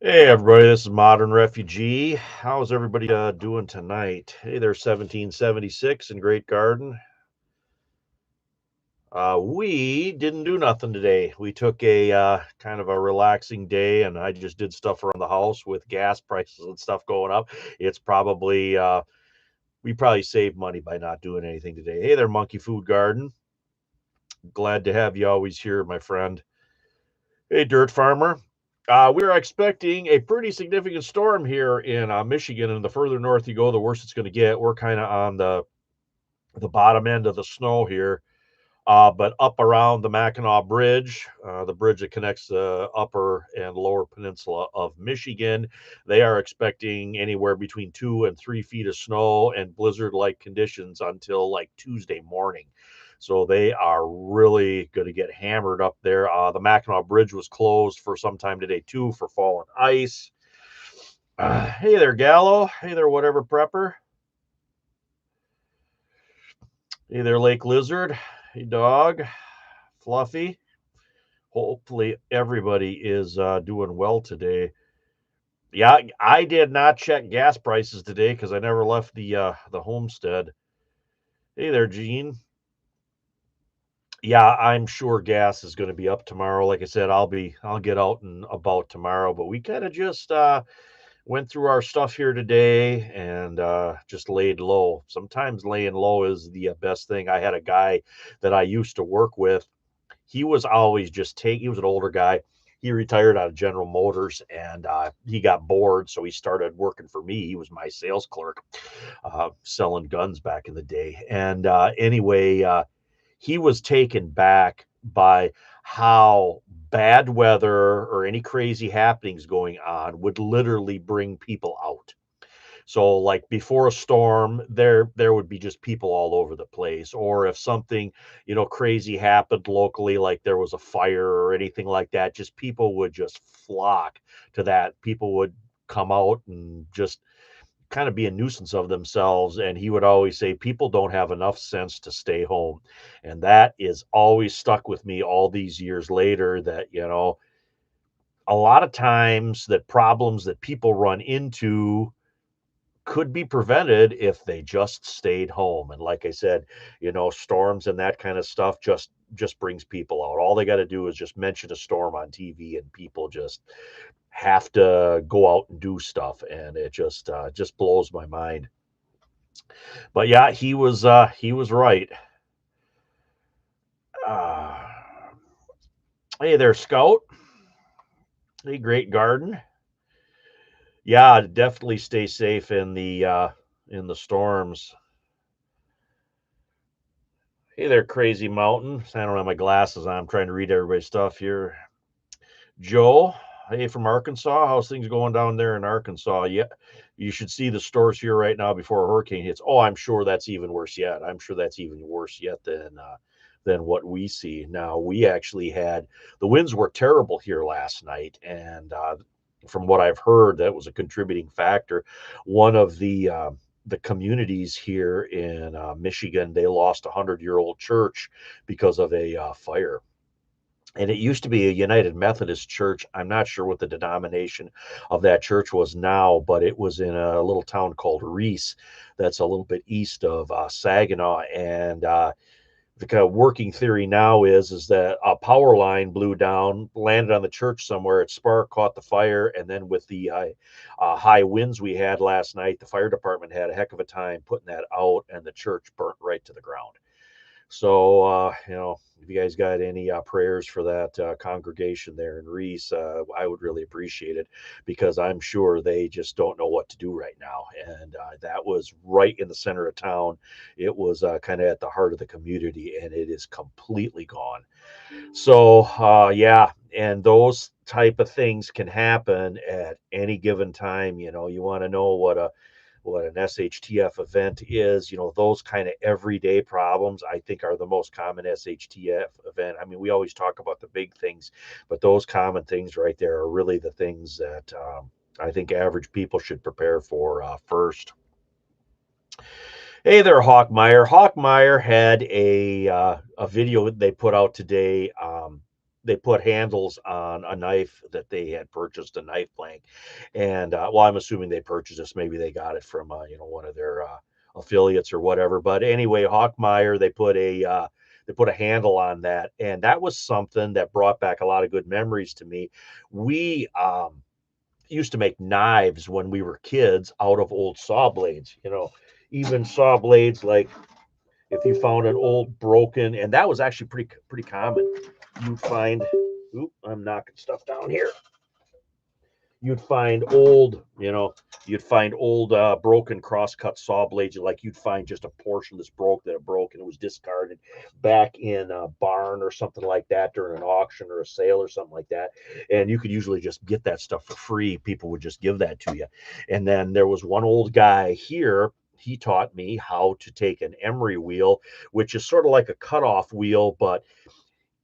Hey everybody, this is Modern Refugee. How's everybody doing tonight? Hey there, 1776 in Great Garden. We didn't do nothing today. We took a kind of a relaxing day, and I just did stuff around the house with gas prices and stuff going up. It's probably we probably saved money by not doing anything today. Hey there, Monkey Food Garden. Glad to have you always here, my friend. Hey, Dirt Farmer. We're expecting a pretty significant storm here in Michigan, and the further north you go, the worse it's going to get. We're kind of on the bottom end of the snow here, but up around the Mackinac Bridge, the bridge that connects the upper and lower peninsula of Michigan, they are expecting anywhere between 2 and 3 feet of snow and blizzard-like conditions until like Tuesday morning. So they are really going to get hammered up there. The Mackinac Bridge was closed for some time today too for fallen ice. Hey there, Gallo. Hey there, whatever prepper. Hey there, Lake Lizard. Hey, dog. Fluffy. Hopefully everybody is doing well today. Yeah, I did not check gas prices today because I never left the homestead. Hey there, Gene. Yeah, I'm sure gas is going to be up tomorrow. Like I said, I'll get out and about tomorrow. But we kind of just went through our stuff here today and just laid low. Sometimes laying low is the best thing. I had a guy that I used to work with. He was always just he was an older guy. He retired out of General Motors and he got bored. So he started working for me. He was my sales clerk, selling guns back in the day. And anyway, he was taken back by how bad weather or any crazy happenings going on would literally bring people out. So like before a storm, there would be just people all over the place. Or if something, crazy happened locally, like there was a fire or anything like that, just people would just flock to that. People would come out and just kind of be a nuisance of themselves. And he would always say, people don't have enough sense to stay home. And that is always stuck with me all these years later that, a lot of times that problems that people run into could be prevented if they just stayed home. And like I said, storms and that kind of stuff just brings people out. All they got to do is just mention a storm on TV and people just have to go out and do stuff, and it just blows my mind. But yeah, he was right. Uh, hey there, Scout. Hey, Great Garden. Yeah, definitely stay safe in the storms. Hey there, Crazy Mountain. I don't have my glasses on. I'm trying to read everybody's stuff here. Joe, hey from Arkansas. How's things going down there in Arkansas? Yeah, you should see the stores here right now before a hurricane hits. Oh, I'm sure that's even worse yet. I'm sure that's even worse yet than what we see now. We actually had the winds were terrible here last night, and from what I've heard, that was a contributing factor. One of the communities here in Michigan, they lost a 100-year-old church because of a fire, and it used to be a United Methodist church. I'm not sure what the denomination of that church was now, but it was in a little town called Reese, that's a little bit east of Saginaw. And the kind of working theory now is that a power line blew down, landed on the church somewhere. It sparked, caught the fire, and then with the high winds we had last night, the fire department had a heck of a time putting that out, and the church burnt right to the ground. So, if you guys got any prayers for that congregation there in Reese, I would really appreciate it, because I'm sure they just don't know what to do right now. And that was right in the center of town. It was kind of at the heart of the community, and it is completely gone. So, yeah, and those type of things can happen at any given time. You want to know what an SHTF event is. Those kind of everyday problems, I think, are the most common SHTF event. I mean, we always talk about the big things, but those common things right there are really the things that I think average people should prepare for first. Hey there, Hawkmeyer. Hawkmeyer had a video they put out today. they put handles on a knife that they had purchased, a knife blank. And well, I'm assuming they purchased this. Maybe they got it from one of their affiliates or whatever. But anyway, Hawkmeyer, they put a handle on that, and that was something that brought back a lot of good memories to me. We used to make knives when we were kids out of old saw blades. Even saw blades, like if you found an old broken, and that was actually pretty common. You'd find, oop, I'm knocking stuff down here. You'd find old broken crosscut saw blades. Like you'd find just a portion that's broke and it was discarded back in a barn or something like that during an auction or a sale or something like that. And you could usually just get that stuff for free. People would just give that to you. And then there was one old guy here. He taught me how to take an emery wheel, which is sort of like a cutoff wheel, but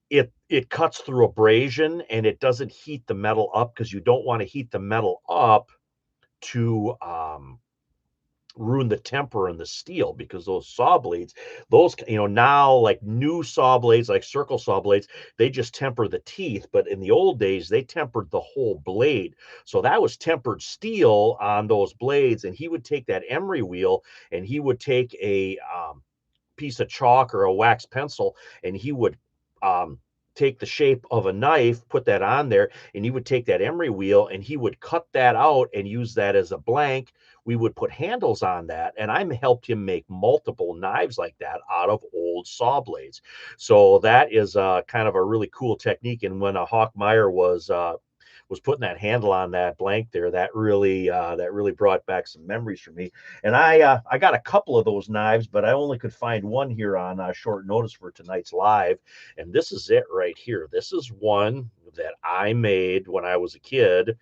it cuts through abrasion and it doesn't heat the metal up, because you don't want to heat the metal up to ruin the temper in the steel, because those saw blades, now, like new saw blades, like circle saw blades, they just temper the teeth, but in the old days they tempered the whole blade. So that was tempered steel on those blades, and he would take that emery wheel and he would take a piece of chalk or a wax pencil, and he would take the shape of a knife, put that on there, and he would take that emery wheel and he would cut that out and use that as a blank. We would put handles on that, and I helped him make multiple knives like that out of old saw blades. So that is kind of a really cool technique. And when a Hawkmeyer was putting that handle on that blank there, that really brought back some memories for me. And I got a couple of those knives, but I only could find one here on short notice for tonight's live. And this is it right here. This is one that I made when I was a kid.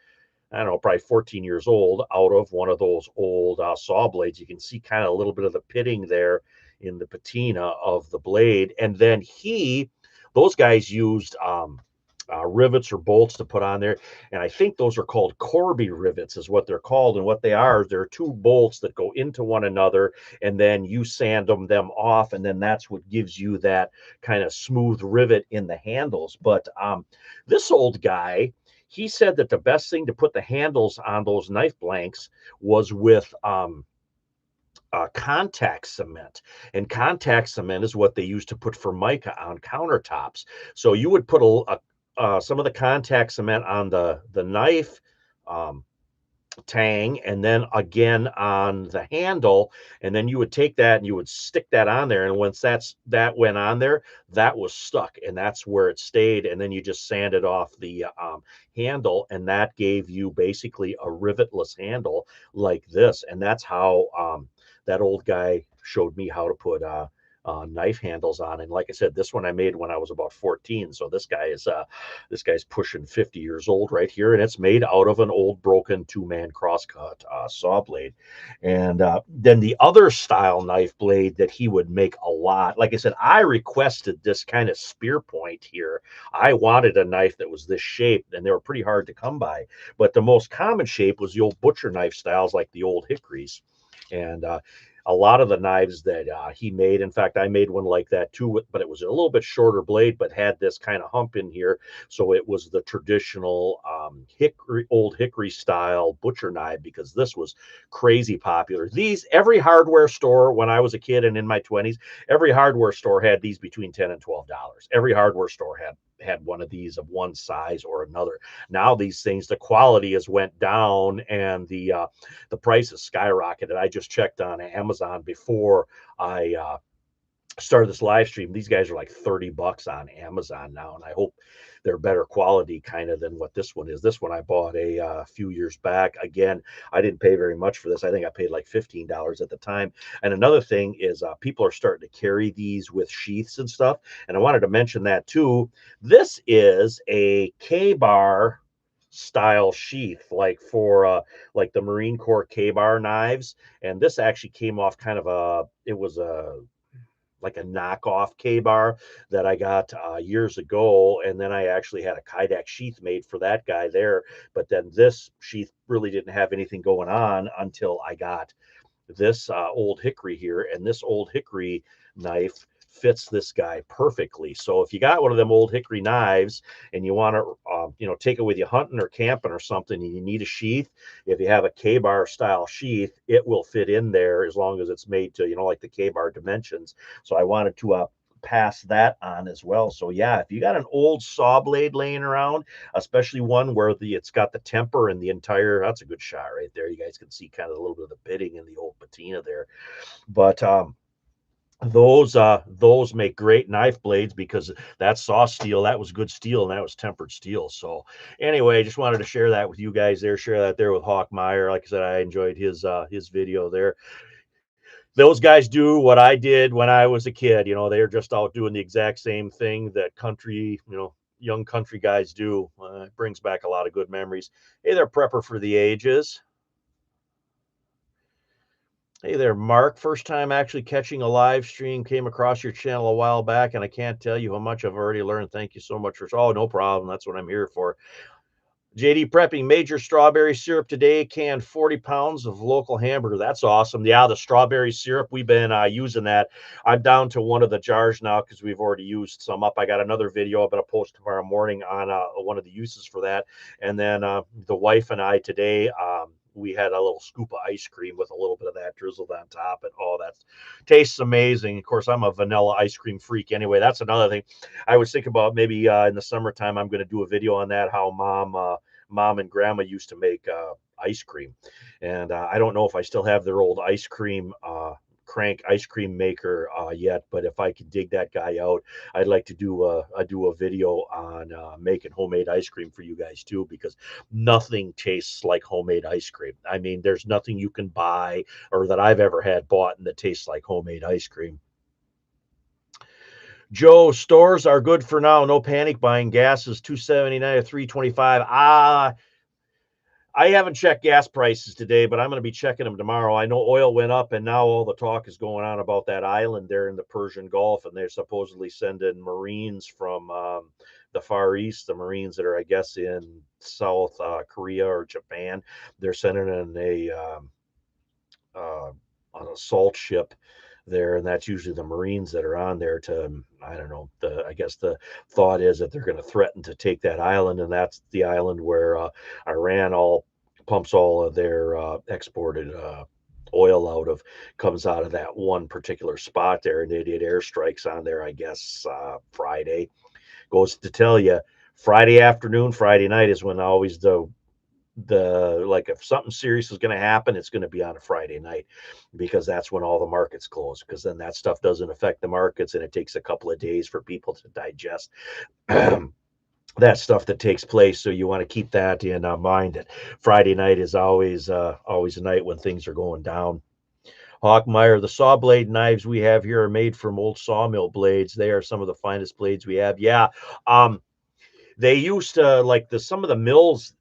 I don't know, probably 14 years old, out of one of those old saw blades. You can see kind of a little bit of the pitting there in the patina of the blade. And then those guys used rivets or bolts to put on there. And I think those are called Corby rivets is what they're called. And what they are, they're two bolts that go into one another, and then you sand them off. And then that's what gives you that kind of smooth rivet in the handles. But this old guy, he said that the best thing to put the handles on those knife blanks was with contact cement. And contact cement is what they use to put formica on countertops. So you would put some of the contact cement on the knife tang, and then again on the handle, and then you would take that and you would stick that on there, and once that went on there, that was stuck, and that's where it stayed. And then you just sanded off the handle, and that gave you basically a rivetless handle like this. And that's how that old guy showed me how to put knife handles on. And like I said, this one I made when I was about 14. So this guy's pushing 50 years old right here, and it's made out of an old broken two-man crosscut saw blade. And then the other style knife blade that he would make a lot, like I said, I requested this kind of spear point here. I wanted a knife that was this shape, and they were pretty hard to come by. But the most common shape was the old butcher knife styles, like the old hickories. And a lot of the knives that he made, in fact, I made one like that too, but it was a little bit shorter blade, but had this kind of hump in here. So it was the traditional old hickory style butcher knife, because this was crazy popular. Every hardware store when I was a kid and in my 20s, every hardware store had these between $10 and $12. Every hardware store had one of these of one size or another. Now these things, the quality has went down, and the price has skyrocketed. I just checked on Amazon before I started this live stream. These guys are like $30 on Amazon now, and I hope they're better quality kind of than what this one is. This one I bought a few years back. Again, I didn't pay very much for this. I think I paid like $15 at the time. And another thing is people are starting to carry these with sheaths and stuff, and I wanted to mention that too. This is a K-bar style sheath, like for like the Marine Corps K-bar knives. And this actually came off kind of it was like a knockoff K-bar that I got years ago. And then I actually had a Kydex sheath made for that guy there. But then this sheath really didn't have anything going on until I got this old hickory here. And this old hickory knife fits this guy perfectly. So if you got one of them old hickory knives and you want to, take it with you hunting or camping or something, and you need a sheath, if you have a K-bar style sheath, it will fit in there as long as it's made to, like the K-bar dimensions. So I wanted to pass that on as well. So yeah, if you got an old saw blade laying around, especially one where it's got the temper and the entire, that's a good shot right there. You guys can see kind of a little bit of the bitting in the old patina there. But those make great knife blades because that saw steel, that was good steel, and that was tempered steel. So anyway, just wanted to share that with you guys there, share that there with Hawk Meyer. Like I said, I enjoyed his video there. Those guys do what I did when I was a kid. They're just out doing the exact same thing that country, young country guys do. It brings back a lot of good memories. Hey there, Prepper for the Ages. Hey there, Mark. First time actually catching a live stream. Came across your channel a while back, and I can't tell you how much I've already learned. Thank you so much for. Oh, no problem. That's what I'm here for. JD Prepping, major strawberry syrup today, canned 40 pounds of local hamburger. That's awesome. Yeah, the strawberry syrup, we've been using that. I'm down to one of the jars now because we've already used some up. I got another video I'm going to post tomorrow morning on one of the uses for that. And then the wife and I today, we had a little scoop of ice cream with a little bit of that drizzled on top. And that tastes amazing. Of course, I'm a vanilla ice cream freak anyway. That's another thing I was thinking about. Maybe in the summertime, I'm going to do a video on that, how mom and grandma used to make ice cream. And I don't know if I still have their old ice cream crank ice cream maker yet, but if I can dig that guy out, I'd like to do a video on making homemade ice cream for you guys too, because nothing tastes like homemade ice cream. I mean, there's nothing you can buy or that I've ever had bought and that tastes like homemade ice cream. Joe, stores are good for now. No panic buying. Gas is $2.79 or $3.25. I haven't checked gas prices today, but I'm going to be checking them tomorrow. I know oil went up, and now all the talk is going on about that island there in the Persian Gulf, and they're supposedly sending Marines from the Far East, the Marines that are, I guess, in South Korea or Japan. They're sending in an assault ship there, and that's usually the Marines that are on there to, I don't know, I guess the thought is that they're going to threaten to take that island, and that's the island where Iran pumps all of their exported oil comes out of that one particular spot there, and they did airstrikes on there, I guess, Friday. Goes to tell you, Friday afternoon, Friday night is when always like if something serious is going to happen, it's going to be on a Friday night, because that's when all the markets close, because then that stuff doesn't affect the markets and it takes a couple of days for people to digest that stuff that takes place. So you want to keep that in mind, that Friday night is always a night when things are going down. Hawkmeyer, the saw blade knives we have here are made from old sawmill blades. They are some of the finest blades we have. Yeah. They used to, like, some of the mills,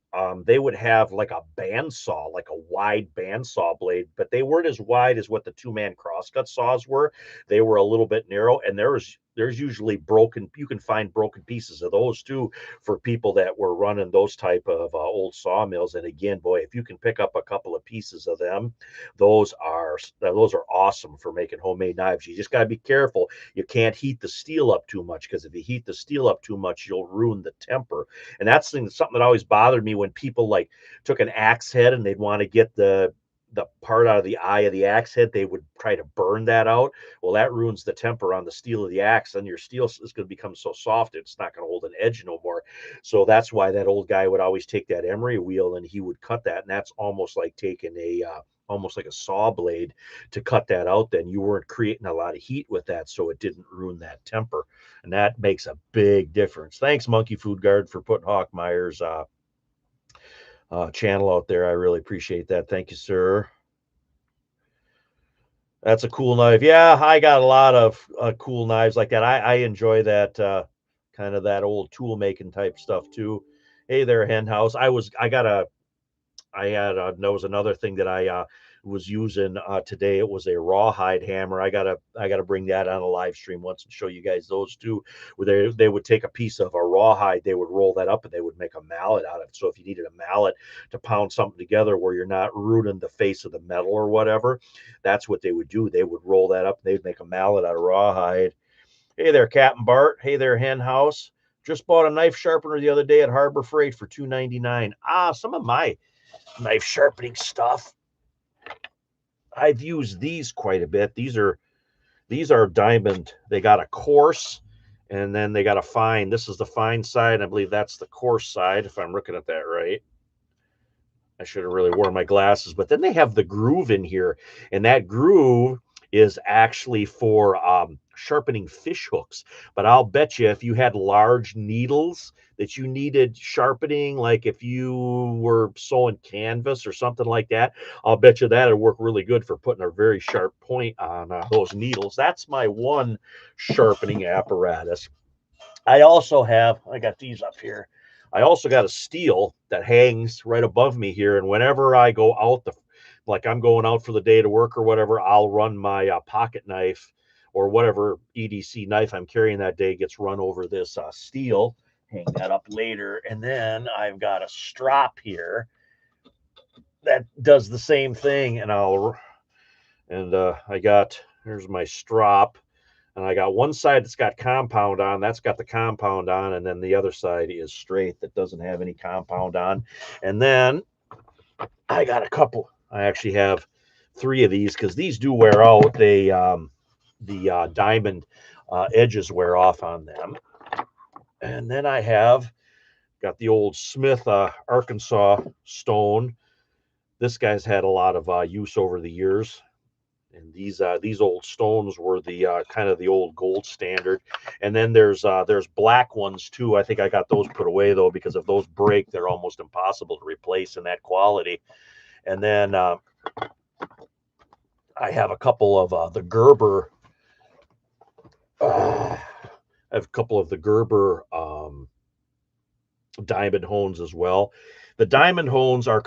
they would have like a bandsaw, like a wide bandsaw blade, but they weren't as wide as what the two-man crosscut saws were. They were a little bit narrow, and there's usually you can find broken pieces of those too for people that were running those type of old sawmills. And again, boy, if you can pick up a couple of pieces of them, those are awesome for making homemade knives. You just got to be careful. You can't heat the steel up too much, because if you heat the steel up too much, you'll ruin the temper. And that's something that always bothered me when people like took an axe head and they'd want to get the part out of the eye of the axe head. They would try to burn that out. Well, that ruins the temper on the steel of the axe, and your steel is going to become so soft it's not going to hold an edge no more. So that's why that old guy would always take that emery wheel and he would cut that, and that's almost like taking almost like a saw blade to cut that out. Then you weren't creating a lot of heat with that, so it didn't ruin that temper, and that makes a big difference. Thanks, Monkey Food Guard, for putting Hawkmeyer's channel out there. I really appreciate that. Thank you, sir. That's a cool knife. Yeah, I got a lot of cool knives like that. I enjoy that kind of that old tool making type stuff too. Hey there, Hen House. There was another thing that I was using today. It was a rawhide hammer. I gotta bring that on a live stream once and show you guys those too, where they would take a piece of a rawhide, they would roll that up, and they would make a mallet out of it. So if you needed a mallet to pound something together where you're not ruining the face of the metal or whatever, that's what they would do. They would roll that up, and they'd make a mallet out of rawhide. Hey there, Captain Bart. Hey there, Hen House. Just bought a knife sharpener the other day at Harbor Freight for $2.99. Some of my knife sharpening stuff. I've used these quite a bit. These are diamond. They got a coarse and then they got a fine. This is the fine side. I believe that's the coarse side, if I'm looking at that right. I should have really worn my glasses, but then they have the groove in here, and that groove is actually for sharpening fish hooks. But I'll bet you if you had large needles that you needed sharpening, like if you were sewing canvas or something like that, I'll bet you that'd work really good for putting a very sharp point on those needles. That's my one sharpening apparatus. I got these up here. I also got a steel that hangs right above me here. And whenever I go out, like I'm going out for the day to work or whatever, I'll run my pocket knife or whatever EDC knife I'm carrying that day gets run over this steel. Hang that up later. And then I've got a strap here that does the same thing. Here's my strap. And I got one side that's got compound on, that's got the compound on, and then the other side is straight that doesn't have any compound on. And then I got a couple. I actually have 3 of these because these do wear out. The diamond edges wear off on them. And then I have got the old Smith Arkansas stone. This guy's had a lot of use over the years. And these old stones were the kind of the old gold standard. And then there's black ones too. I think I got those put away though because if those break, they're almost impossible to replace in that quality. And then I have a couple of the Gerber. I have a couple of the Gerber diamond hones as well. The diamond hones are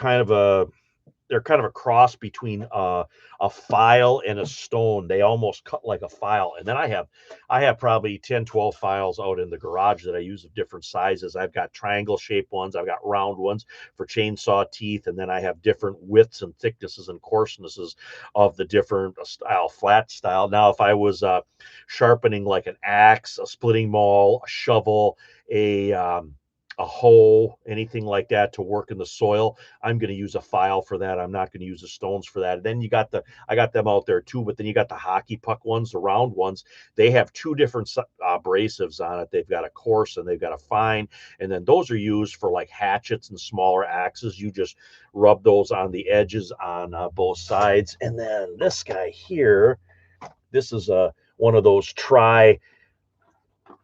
they're kind of a cross between a file and a stone. They almost cut like a file. And then I have probably 10, 12 files out in the garage that I use of different sizes. I've got triangle shaped ones. I've got round ones for chainsaw teeth. And then I have different widths and thicknesses and coarsenesses of the different style, flat style. Now, if I was sharpening like an axe, a splitting maul, a shovel, a hoe, anything like that to work in the soil, I'm going to use a file for that. I'm not going to use the stones for that. And then I got them out there too, but then you got the hockey puck ones, the round ones. They have 2 different abrasives on it. They've got a coarse and they've got a fine. And then those are used for like hatchets and smaller axes. You just rub those on the edges on both sides. And then this guy here, this is one of those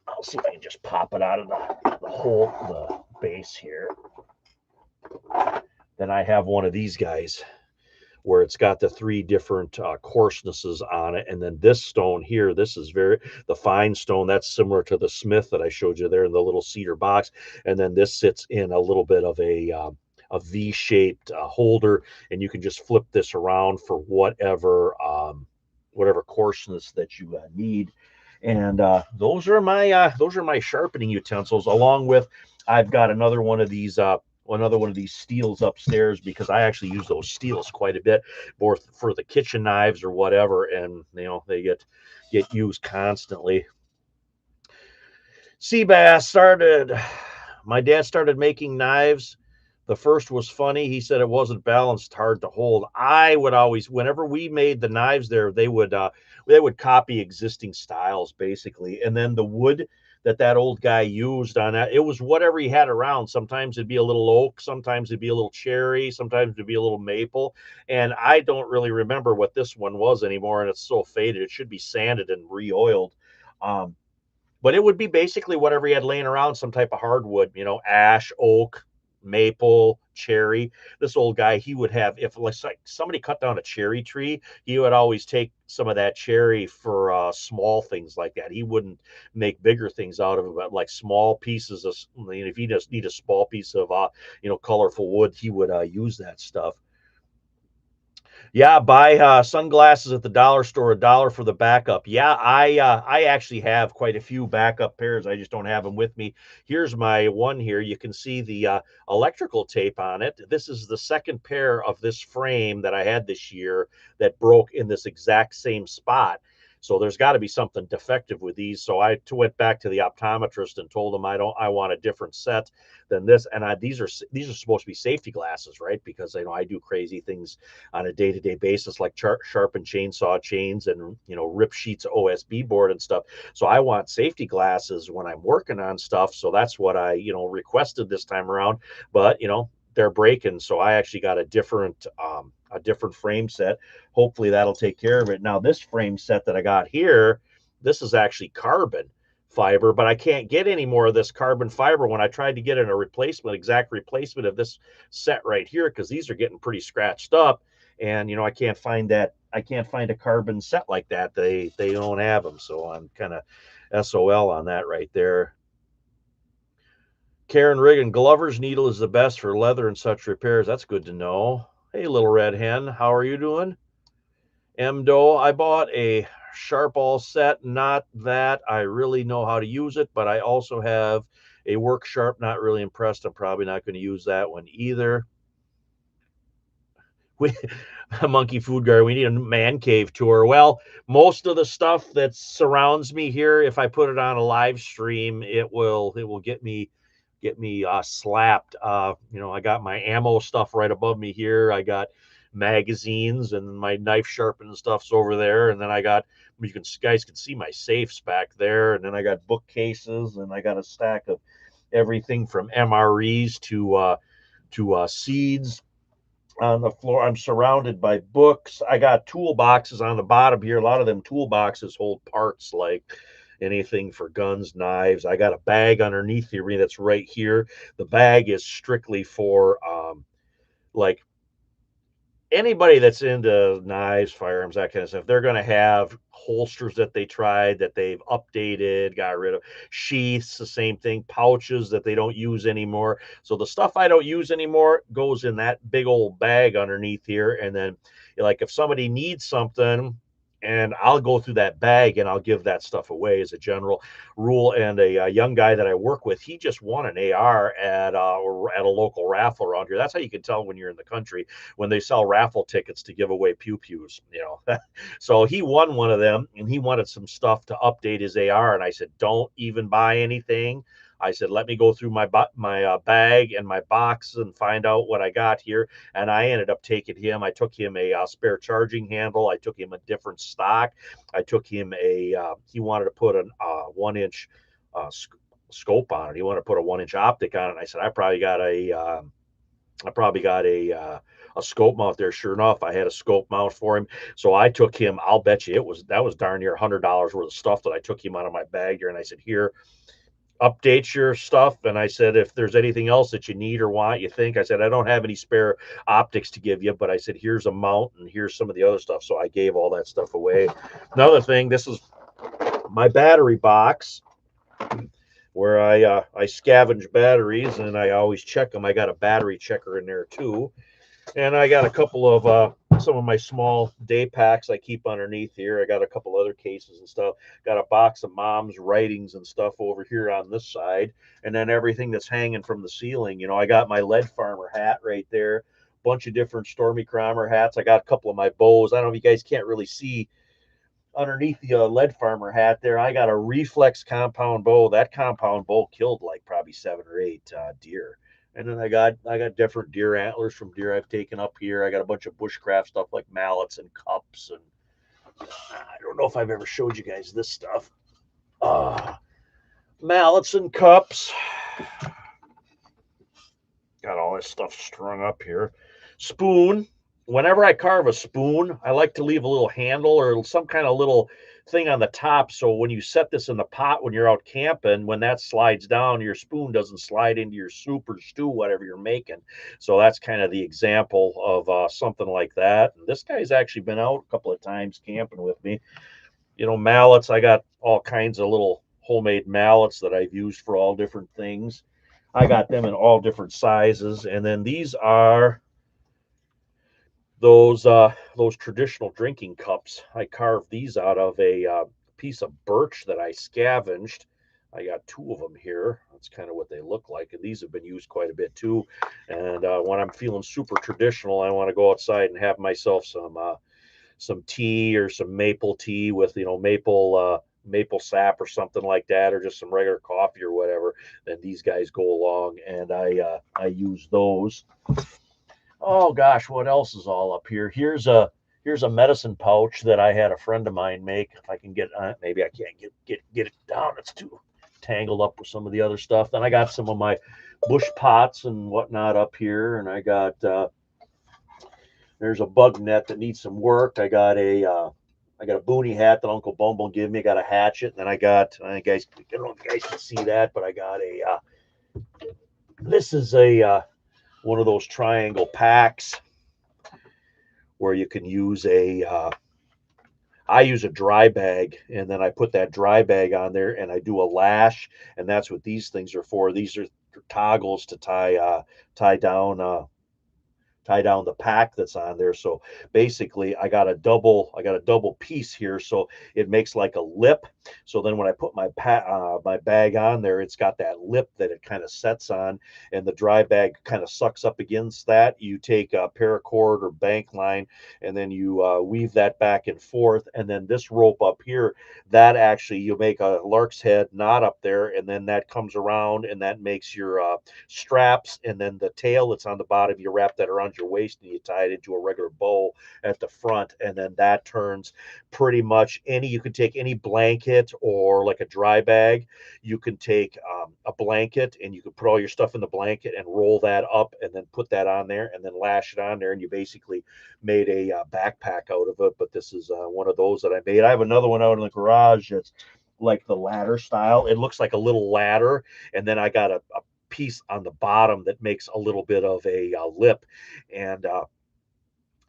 I'll see if I can just pop it out of the base here. Then I have one of these guys where it's got the 3 different coarsenesses on it. And then this stone here, this is the fine stone. That's similar to the Smith that I showed you there in the little cedar box. And then this sits in a little bit of a V-shaped holder, and you can just flip this around for whatever coarseness that you need. And those are my sharpening utensils. Along with, I've got another one of these steels upstairs because I actually use those steels quite a bit, both for the kitchen knives or whatever, and they get used constantly. My dad started making knives. The first was funny. He said it wasn't balanced, hard to hold. I would always, whenever we made the knives there, they would copy existing styles basically. And then the wood that old guy used on that, it was whatever he had around. Sometimes it'd be a little oak, sometimes it'd be a little cherry, sometimes it'd be a little maple. And I don't really remember what this one was anymore. And it's so faded. It should be sanded and re-oiled. But it would be basically whatever he had laying around, some type of hardwood, ash, oak, maple, cherry. This old guy, he would have, if like somebody cut down a cherry tree, he would always take some of that cherry for small things like that. He wouldn't make bigger things out of it, but like small pieces of, if he just need a small piece of colorful wood, he would use that stuff. Yeah, buy sunglasses at the dollar store, $1 for the backup. Yeah, I actually have quite a few backup pairs. I just don't have them with me. Here's my one here. You can see the electrical tape on it. This is the second pair of this frame that I had this year that broke in this exact same spot. So there's got to be something defective with these. So I went back to the optometrist and told him I want a different set than this. And these are supposed to be safety glasses, right? Because I do crazy things on a day-to-day basis, like sharpen chainsaw chains and rip sheets of OSB board and stuff. So I want safety glasses when I'm working on stuff. So that's what I requested this time around. But they're breaking, so I actually got a different frame set. Hopefully that'll take care of it. Now this frame set that I got here, this is actually carbon fiber, but I can't get any more of this carbon fiber when I tried to get in a exact replacement of this set right here, because these are getting pretty scratched up, and I can't find a carbon set like that. They don't have them, so I'm kind of SOL on that right there. Karen Riggin, Glover's needle is the best for leather and such repairs. That's good to know. Hey, little red hen, how are you doing? M. Doe, I bought a Sharpall set. Not that I really know how to use it, but I also have a Work Sharp. Not really impressed. I'm probably not going to use that one either. Monkey Food Guard, we need a man cave tour. Well, most of the stuff that surrounds me here, if I put it on a live stream, it will get me slapped. I got my ammo stuff right above me here. I got magazines, and my knife sharpening stuff's over there. And then I got, guys can see my safes back there. And then I got bookcases, and I got a stack of everything from MREs to seeds on the floor. I'm surrounded by books. I got toolboxes on the bottom here. A lot of them toolboxes hold parts like anything for guns, knives. I got a bag underneath here that's right here. The bag is strictly for like anybody that's into knives, firearms, that kind of stuff. They're going to have holsters that they tried, that they've updated, got rid of, sheaths, the same thing, pouches that they don't use anymore. So the stuff I don't use anymore goes in that big old bag underneath here. And then, like, if somebody needs something, and I'll go through that bag and I'll give that stuff away as a general rule. And a young guy that I work with, he just won an AR at a local raffle around here. That's how you can tell when you're in the country, when they sell raffle tickets to give away pew-pews, So he won one of them, and he wanted some stuff to update his AR. And I said, don't even buy anything. I said, let me go through my bag and my box and find out what I got here. And I ended up taking him. I took him a spare charging handle. I took him a different stock. I took him he wanted to put a 1-inch scope on it. He wanted to put a 1-inch optic on it. And I said, I probably got a scope mount there. Sure enough, I had a scope mount for him. So I took him, I'll bet you that was darn near $100 worth of stuff that I took him out of my bag here. And I said, here, update your stuff. And I said, if there's anything else that you need or want, I said, I don't have any spare optics to give you, but I said, here's a mount and here's some of the other stuff. So I gave all that stuff away. Another thing, this is my battery box where I scavenge batteries, and I always check them. I got a battery checker in there too. And I got a couple of some of my small day packs I keep underneath here. I got a couple other cases and stuff. Got a box of mom's writings and stuff over here on this side. And then everything that's hanging from the ceiling. I got my lead farmer hat right there. Bunch of different Stormy Cromer hats. I got a couple of my bows. I don't know if you guys can't really see underneath the lead farmer hat there. I got a reflex compound bow. That compound bow killed like probably 7 or 8 deer. And then I got different deer antlers from deer I've taken up here. I got a bunch of bushcraft stuff like mallets and cups. And I don't know if I've ever showed you guys this stuff. Mallets and cups. Got all this stuff strung up here. Spoon. Whenever I carve a spoon, I like to leave a little handle or some kind of little thing on the top. So when you set this in the pot, when you're out camping, when that slides down, your spoon doesn't slide into your soup or stew, whatever you're making. So that's kind of the example of something like that. And this guy's actually been out a couple of times camping with me. Mallets, I got all kinds of little homemade mallets that I've used for all different things. I got them in all different sizes. And then these are those traditional drinking cups. I carved these out of a piece of birch that I scavenged. I got 2 of them here. That's kind of what they look like. And these have been used quite a bit too. And when I'm feeling super traditional, I want to go outside and have myself tea or some maple tea with, you know, maple sap or something like that, or just some regular coffee or whatever, then these guys go along, and I use those. Oh gosh, what else is all up here? Here's a medicine pouch that I had a friend of mine make. If I can get maybe I can't get it down. It's too tangled up with some of the other stuff. Then I got some of my bush pots and whatnot up here, and I got there's a bug net that needs some work. I got a boonie hat that Uncle Bumble gave me. I got a hatchet, and then I got, I don't know if you guys can see that, but I got this is a one of those triangle packs where you can use I use a dry bag, and then I put that dry bag on there, and I do a lash, and that's what these things are for. These are toggles to tie down the pack that's on there. So basically I got a double piece here, so it makes like a lip. So then when I put my bag on there, it's got that lip that it kind of sets on, and the dry bag kind of sucks up against that. You take a paracord or bank line, and then you weave that back and forth, and then this rope up here, that actually you make a lark's head knot up there, and then that comes around, and that makes your straps, and then the tail that's on the bottom, you wrap that around your waist, and you tie it into a regular bow at the front, and then that turns pretty much you can take any blanket or like a dry bag. You can take a blanket, and you can put all your stuff in the blanket and roll that up, and then put that on there, and then lash it on there, and you basically made a backpack out of it. But this is one of those that I made. I have another one out in the garage that's like the ladder style. It looks like a little ladder, and then I got a piece on the bottom that makes a little bit of a lip, and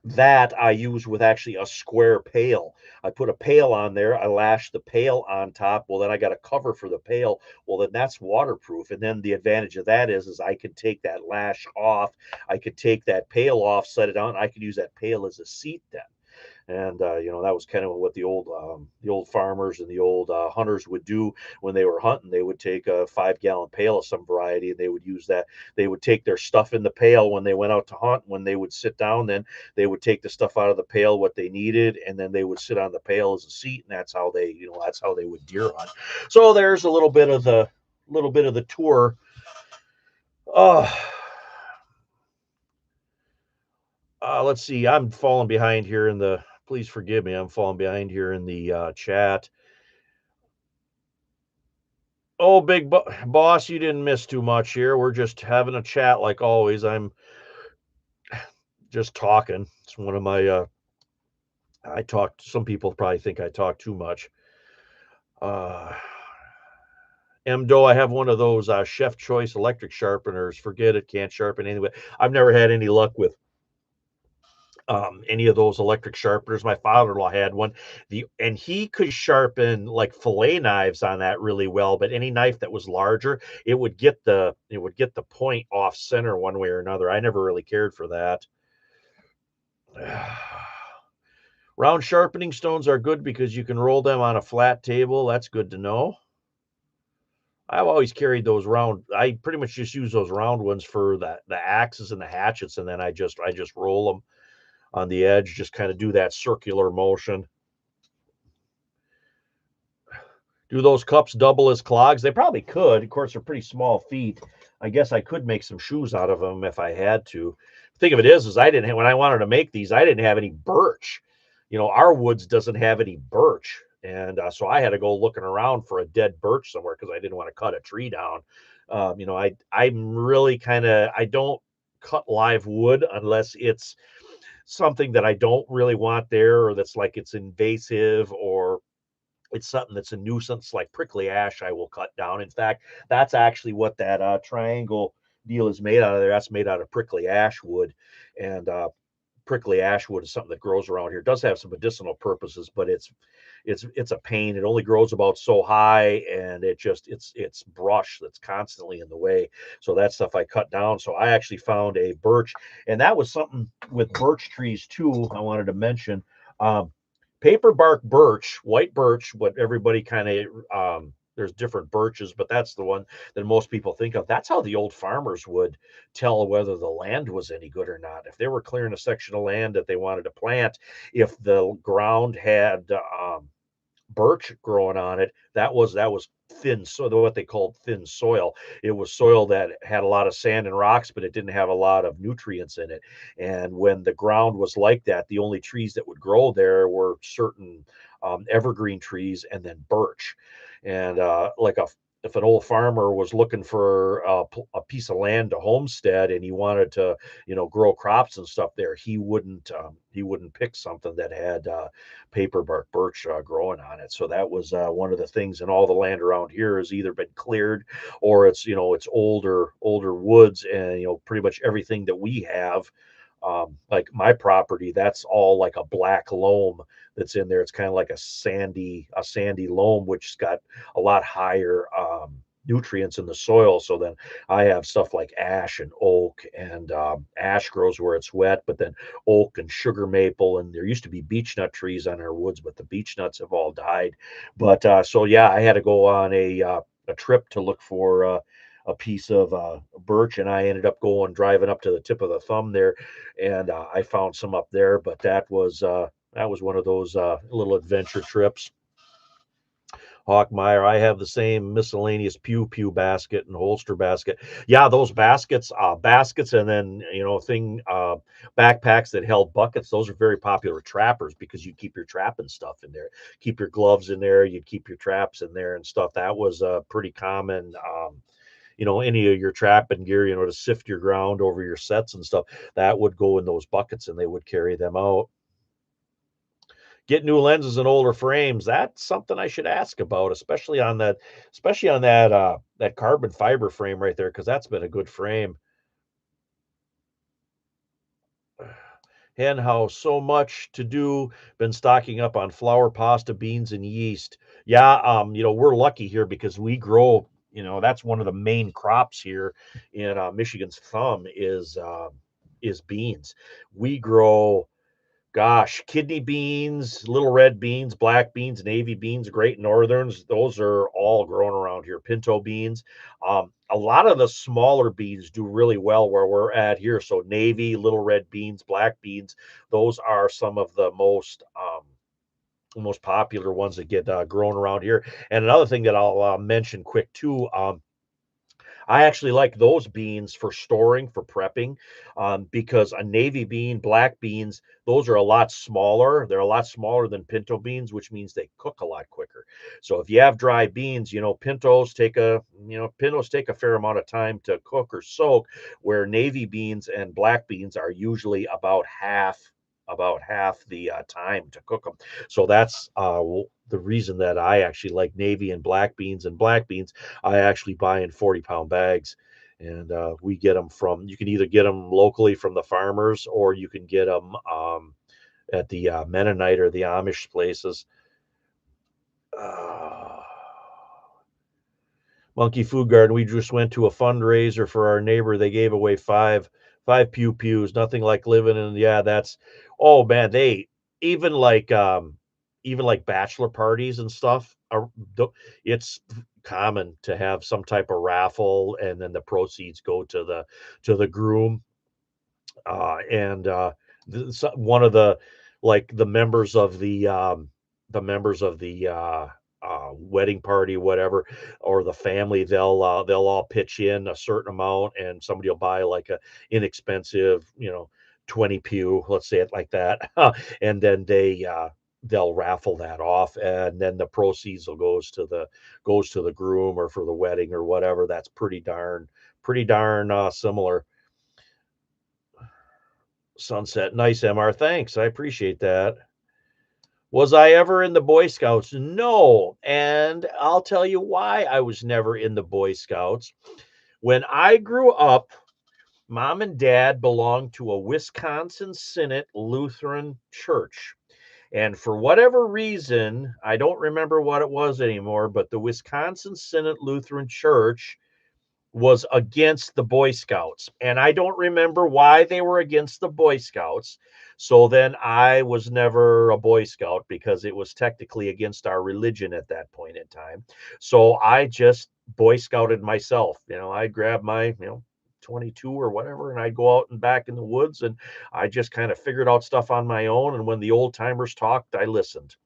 that I use with actually a square pail. I put a pail on there, I lash the pail on top. Well, then I got a cover for the pail. Well, then that's waterproof. And then the advantage of that is I can take that lash off. I could take that pail off, set it on. I could use that pail as a seat then. And you know, that was kind of what the old farmers and the old hunters would do when they were hunting. They would take a 5-gallon pail of some variety, and they would use that. They would take their stuff in the pail when they went out to hunt. When they would sit down, then they would take the stuff out of the pail, what they needed, and then they would sit on the pail as a seat, and that's how they would deer hunt. So there's a little bit of the tour. Let's see. I'm falling behind here in the. Please forgive me. I'm falling behind here in the chat. Oh, boss, you didn't miss too much here. We're just having a chat like always. I'm just talking. It's one of my. I talk. Some people probably think I talk too much. MDO, I have one of those Chef Choice electric sharpeners. Forget it. Can't sharpen anyway. I've never had any luck with any of those electric sharpeners. My father-in-law had one, and he could sharpen like fillet knives on that really well, but any knife that was larger, it would get the point off center one way or another. I never really cared for that. Round sharpening stones are good because you can roll them on a flat table. That's good to know. I've always carried those round. I pretty much just use those round ones for the axes and the hatchets, and then I just roll them on the edge, just kind of do that circular motion. Do those cups double as clogs? They probably could. Of course, they're pretty small feet. I guess I could make some shoes out of them if I had to. The thing of it is I didn't have, when I wanted to make these, I didn't have any birch. You know, our woods doesn't have any birch. And so I had to go looking around for a dead birch somewhere because I didn't want to cut a tree down. You know, I'm really I don't cut live wood unless it's something that I don't really want there, or that's like it's invasive, or it's something that's a nuisance, like prickly ash, I will cut down. In fact, that's actually what that triangle deal is made out of there. That's made out of prickly ash wood. And prickly ash wood is something that grows around here. It does have some medicinal purposes, but it's a pain. It only grows about so high, and it's brush that's constantly in the way. So that stuff I cut down. So I actually found a birch, and that was something with birch trees too. I wanted to mention paper bark birch, white birch, what everybody kind of there's different birches, but that's the one that most people think of. That's how the old farmers would tell whether the land was any good or not. If they were clearing a section of land that they wanted to plant, if the ground had birch growing on it, that was thin, so what they called thin soil. It was soil that had a lot of sand and rocks, but it didn't have a lot of nutrients in it. And when the ground was like that, the only trees that would grow there were certain evergreen trees and then birch. And like a if an old farmer was looking for a piece of land to homestead and he wanted to, grow crops and stuff there, he wouldn't pick something that had paper bark birch growing on it. So that was one of the things. And all the land around here has either been cleared or it's older woods, and pretty much everything that we have. Like my property, that's all like a black loam that's in there. It's kind of like a sandy loam, which's got a lot higher nutrients in the soil. So then I have stuff like ash and oak, and ash grows where it's wet, but then oak and sugar maple, and there used to be beech nut trees on our woods, but the beech nuts have all died. But so yeah, I had to go on a trip to look for a piece of birch, and I ended up driving up to the tip of the thumb there, and I found some up there. But that was one of those little adventure trips. Hawkmeyer, I have the same miscellaneous pew pew basket and holster basket. Yeah, those baskets, and then backpacks that held buckets. Those are very popular with trappers because you keep your trapping stuff in there, keep your gloves in there, you keep your traps in there and stuff. That was pretty common. Any of your trapping gear, to sift your ground over your sets and stuff, that would go in those buckets and they would carry them out. Get new lenses and older frames. That's something I should ask about, especially on that carbon fiber frame right there, because that's been a good frame. Hen house, so much to do. Been stocking up on flour, pasta, beans, and yeast. Yeah, we're lucky here because we grow. That's one of the main crops here in Michigan's thumb is beans. We grow, gosh, kidney beans, little red beans, black beans, navy beans, great northerns. Those are all grown around here. Pinto beans. A lot of the smaller beans do really well where we're at here. So navy, little red beans, black beans. Those are some of the most popular ones that get grown around here. And another thing that I'll mention quick too. I actually like those beans for storing, for prepping, because a navy bean, black beans, those are a lot smaller. They're a lot smaller than pinto beans, which means they cook a lot quicker. So if you have dry beans, pintos take a fair amount of time to cook or soak, where navy beans and black beans are usually about half the time to cook them. So that's the reason that I actually like navy and black beans. And black beans, I actually buy in 40-pound bags. And we get them you can either get them locally from the farmers, or you can get them at the Mennonite or the Amish places. Uh, Monkey Food Garden. We just went to a fundraiser for our neighbor. They gave away five pew pews. Nothing like living in. Yeah, that's. Oh man, they even like um even like bachelor parties and stuff. It's common to have some type of raffle, and then the proceeds go to the groom, and one of the like the members of the wedding party, whatever, or the family, they'll all pitch in a certain amount, and somebody will buy like a inexpensive 20 pew, let's say it like that, and then they'll raffle that off, and then the proceeds goes to the groom or for the wedding or whatever. That's pretty darn similar. Sunset. Nice, MR. Thanks. I appreciate that. Was I ever in the Boy Scouts? No. And I'll tell you why I was never in the Boy Scouts. When I grew up, mom and dad belonged to a Wisconsin Synod Lutheran church. And for whatever reason, I don't remember what it was anymore, but the Wisconsin Synod Lutheran Church was against the Boy Scouts. And I don't remember why they were against the Boy Scouts. So then I was never a Boy Scout because it was technically against our religion at that point in time. So I just Boy Scouted myself. I'd grab my, 22 or whatever, and I'd go out and back in the woods, and I just kind of figured out stuff on my own. And when the old timers talked, I listened.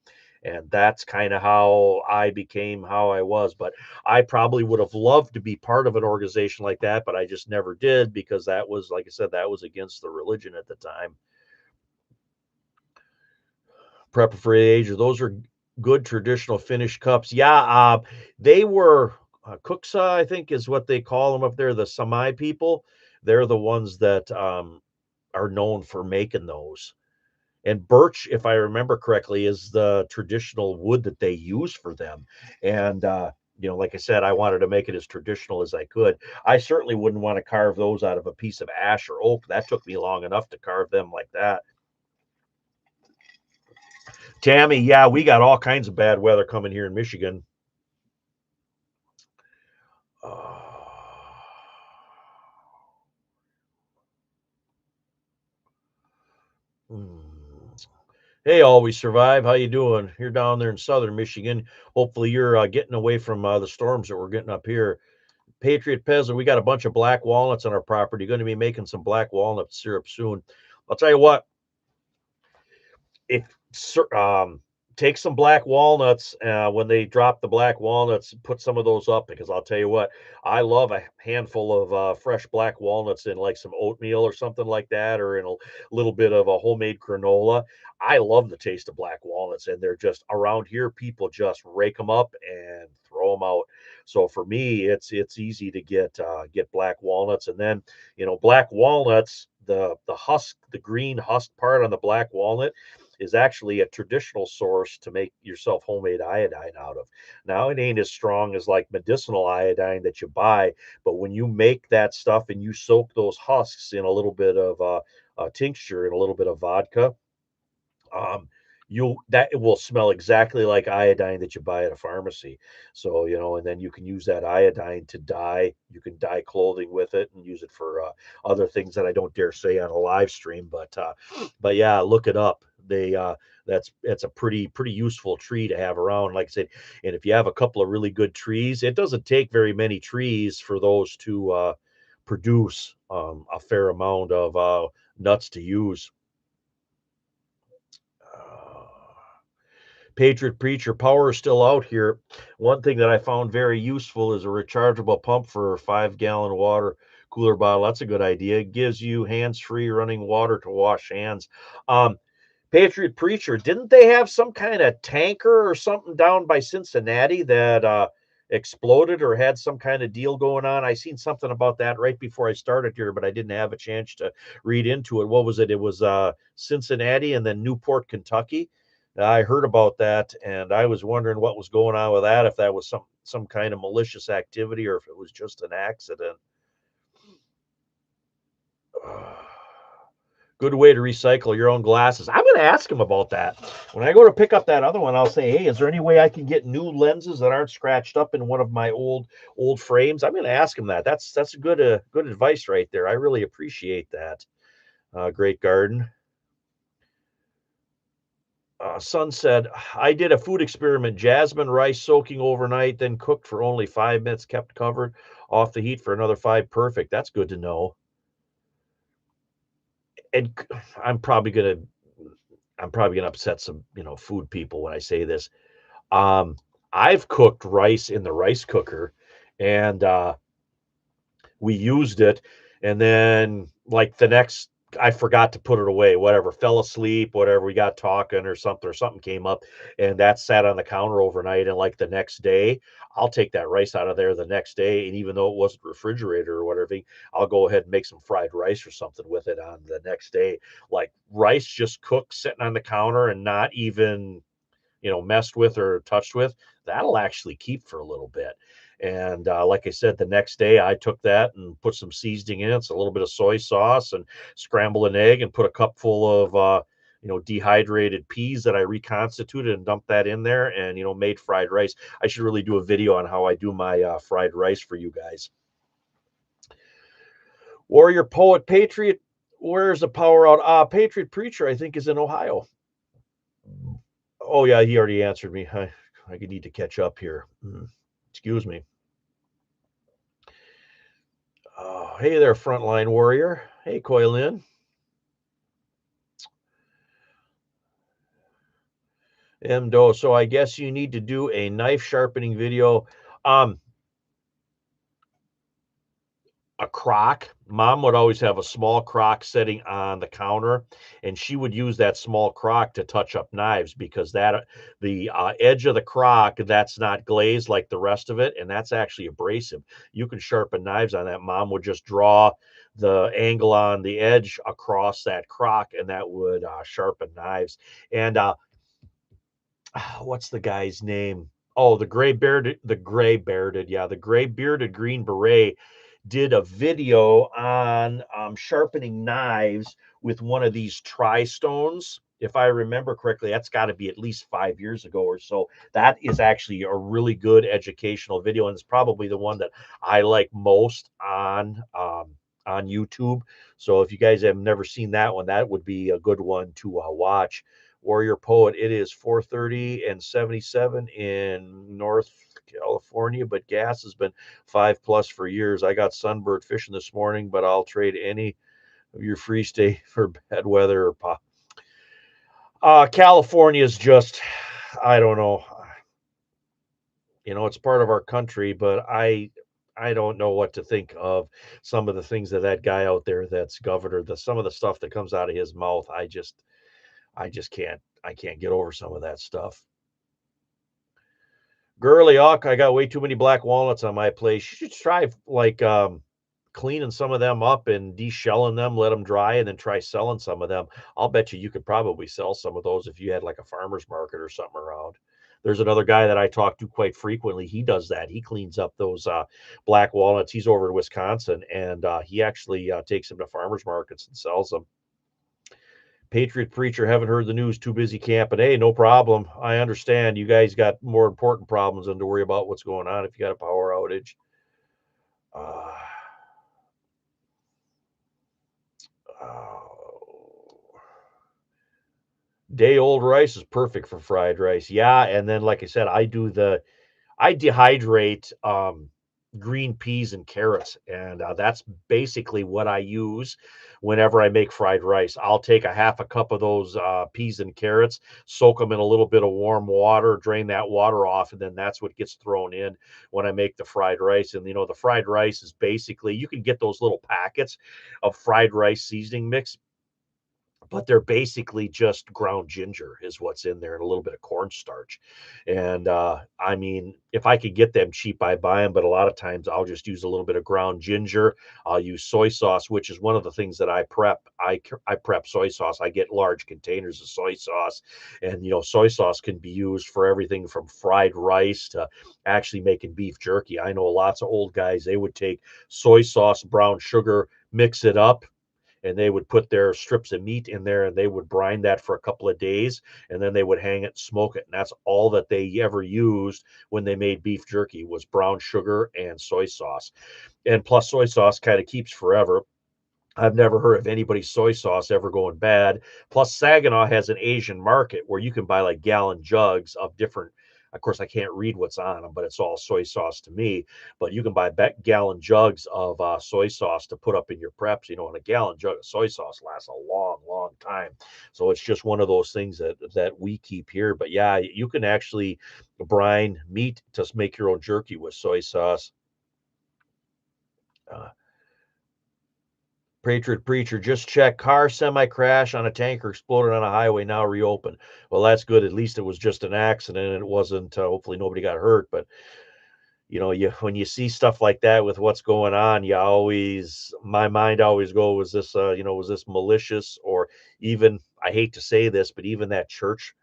And that's kind of how I became how I was. But I probably would have loved to be part of an organization like that, but I just never did because that was, like I said, that was against the religion at the time. Prepper for the age, those are good traditional Finnish cups. Yeah, they were Kuksa, I think is what they call them up there, the Sami people. They're the ones that are known for making those. And birch, if I remember correctly, is the traditional wood that they use for them. And like I said, I wanted to make it as traditional as I could. I certainly wouldn't want to carve those out of a piece of ash or oak. That took me long enough to carve them like that. Tammy, yeah, we got all kinds of bad weather coming here in Michigan. Hey, always survive. How you doing? You're down there in southern Michigan. Hopefully, you're getting away from the storms that we're getting up here. Patriot Peasant, we got a bunch of black walnuts on our property. Going to be making some black walnut syrup soon. I'll tell you what, if take some black walnuts when they drop the black walnuts, put some of those up because I'll tell you what, I love a handful of fresh black walnuts in like some oatmeal or something like that, or in a little bit of a homemade granola. I love the taste of black walnuts, and they're just around here. People just rake them up and throw them out. So for me, it's easy to get black walnuts, and then black walnuts. The husk, the green husk part on the black walnut is actually a traditional source to make yourself homemade iodine out of. Now, it ain't as strong as like medicinal iodine that you buy, but when you make that stuff and you soak those husks in a little bit of a tincture and a little bit of vodka, um, it will smell exactly like iodine that you buy at a pharmacy. So and then you can use that iodine to dye. You can dye clothing with it and use it for other things that I don't dare say on a live stream. But yeah, look it up. That's a pretty useful tree to have around, like I said. And if you have a couple of really good trees, it doesn't take very many trees for those to produce a fair amount of nuts to use. Patriot Preacher, power is still out here. One thing that I found very useful is a rechargeable pump for a 5-gallon water cooler bottle. That's a good idea. It gives you hands-free running water to wash hands. Patriot Preacher, didn't they have some kind of tanker or something down by Cincinnati that exploded or had some kind of deal going on? I seen something about that right before I started here, but I didn't have a chance to read into it. What was it? It was Cincinnati and then Newport, Kentucky. I heard about that, and I was wondering what was going on with that, if that was some kind of malicious activity or if it was just an accident. Good way to recycle your own glasses. I'm going to ask him about that. When I go to pick up that other one, I'll say, hey, is there any way I can get new lenses that aren't scratched up in one of my old frames? I'm going to ask him that. That's a good advice right there. I really appreciate that. Great garden. Son said, I did a food experiment, jasmine rice soaking overnight, then cooked for only 5 minutes, kept covered off the heat for another 5. Perfect. That's good to know. And I'm probably gonna upset some food people when I say this. I've cooked rice in the rice cooker, and we used it, and then like the next, I forgot to put it away, whatever, fell asleep, whatever, we got talking or something came up, and that sat on the counter overnight. And like the next day, I'll take that rice out of there the next day, and even though it wasn't refrigerator or whatever, I'll go ahead and make some fried rice or something with it on the next day. Like rice just cooked sitting on the counter and not even messed with or touched with, that'll actually keep for a little bit. And like I said, the next day I took that and put some seasoning in it, so a little bit of soy sauce, and scrambled an egg and put a cup full of dehydrated peas that I reconstituted and dumped that in there, and made fried rice. I should really do a video on how I do my fried rice for you guys. Warrior Poet Patriot, where's the power out? Patriot Preacher, I think, is in Ohio. Oh, yeah, he already answered me. I need to catch up here. Excuse me. Oh, hey there, Frontline Warrior. Hey, Koylin. MDO. So I guess you need to do a knife sharpening video. A crock. Mom would always have a small crock sitting on the counter, and she would use that small crock to touch up knives because the edge of the crock, that's not glazed like the rest of it, and that's actually abrasive. You can sharpen knives on that. Mom would just draw the angle on the edge across that crock, and that would sharpen knives. And what's the guy's name? Oh, the gray bearded, yeah, the gray bearded Green Beret did a video on sharpening knives with one of these tri-stones. If I remember correctly, that's got to be at least 5 years ago or so. That is actually a really good educational video, and it's probably the one that I like most on YouTube. So if you guys have never seen that one, that would be a good one to watch. Warrior Poet, it is 4:30 and 77 in North California, but gas has been 5+ for years. I got sunbird fishing this morning, but I'll trade any of your free stay for bad weather or pop. California is just, I don't know. It's part of our country, but I don't know what to think of some of the things that guy out there that's governor, some of the stuff that comes out of his mouth. I just can't get over some of that stuff. Girly Uck, I got way too many black walnuts on my plate. You should try like cleaning some of them up and deshelling them, let them dry, and then try selling some of them. I'll bet you could probably sell some of those if you had like a farmer's market or something around. There's another guy that I talk to quite frequently. He does that. He cleans up those black walnuts. He's over in Wisconsin, and he actually takes them to farmers markets and sells them. Patriot Preacher, haven't heard the news, too busy camping. Hey, no problem. I understand. You guys got more important problems than to worry about what's going on if you got a power outage. Uh, Day old rice is perfect for fried rice. Yeah, and then like I said, I dehydrate green peas and carrots, and that's basically what I use whenever I make fried rice. I'll take a half a cup of those peas and carrots, soak them in a little bit of warm water, drain that water off, and then that's what gets thrown in when I make the fried rice. And the fried rice is basically, you can get those little packets of fried rice seasoning mix, but they're basically just ground ginger is what's in there and a little bit of cornstarch. And I mean, if I could get them cheap, I buy them, but a lot of times I'll just use a little bit of ground ginger. I'll use soy sauce, which is one of the things that I prep. I prep soy sauce. I get large containers of soy sauce, and soy sauce can be used for everything from fried rice to actually making beef jerky. I know lots of old guys, they would take soy sauce, brown sugar, mix it up, and they would put their strips of meat in there and they would brine that for a couple of days, and then they would hang it, smoke it, and that's all that they ever used when they made beef jerky was brown sugar and soy sauce. And plus soy sauce kind of keeps forever. I've never heard of anybody's soy sauce ever going bad. Plus, Saginaw has an Asian market where you can buy like gallon jugs of different. Of course, I can't read what's on them, but it's all soy sauce to me. But you can buy gallon jugs of soy sauce to put up in your preps. And a gallon jug of soy sauce lasts a long, long time. So it's just one of those things that we keep here. But yeah, you can actually brine meat to make your own jerky with soy sauce. Uh, Patriot Preacher, just check. Car semi crash on a tanker exploded on a highway, now reopened. Well, that's good. At least it was just an accident and it wasn't, hopefully nobody got hurt. But, when you see stuff like that with what's going on, my mind always goes, was this malicious? Or even, I hate to say this, but even that church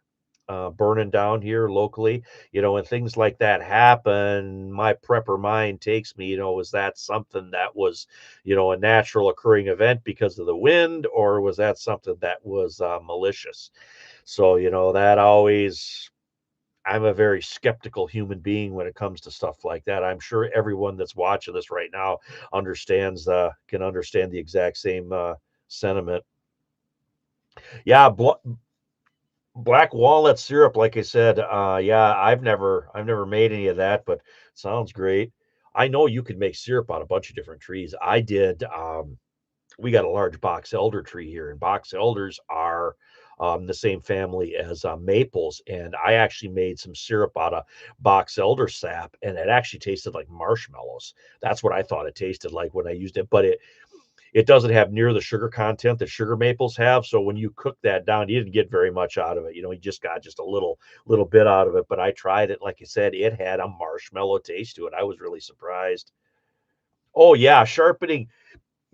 burning down here locally, when things like that happen, my prepper mind takes me, was that something that was, a natural occurring event because of the wind, or was that something that was malicious? So, that always, I'm a very skeptical human being when it comes to stuff like that. I'm sure everyone that's watching this right now understands can understand the exact same sentiment. Yeah, black walnut syrup, like I said, yeah, I've never made any of that, but sounds great. I know you could make syrup on a bunch of different trees. I did. We got a large box elder tree here, and box elders are the same family as maples. And I actually made some syrup out of box elder sap, and it actually tasted like marshmallows. That's what I thought it tasted like when I used it, but it doesn't have near the sugar content that sugar maples have. So when you cook that down, you didn't get very much out of it. You just got just a little bit out of it. But I tried it, like I said, it had a marshmallow taste to it. I was really surprised. Oh yeah, sharpening.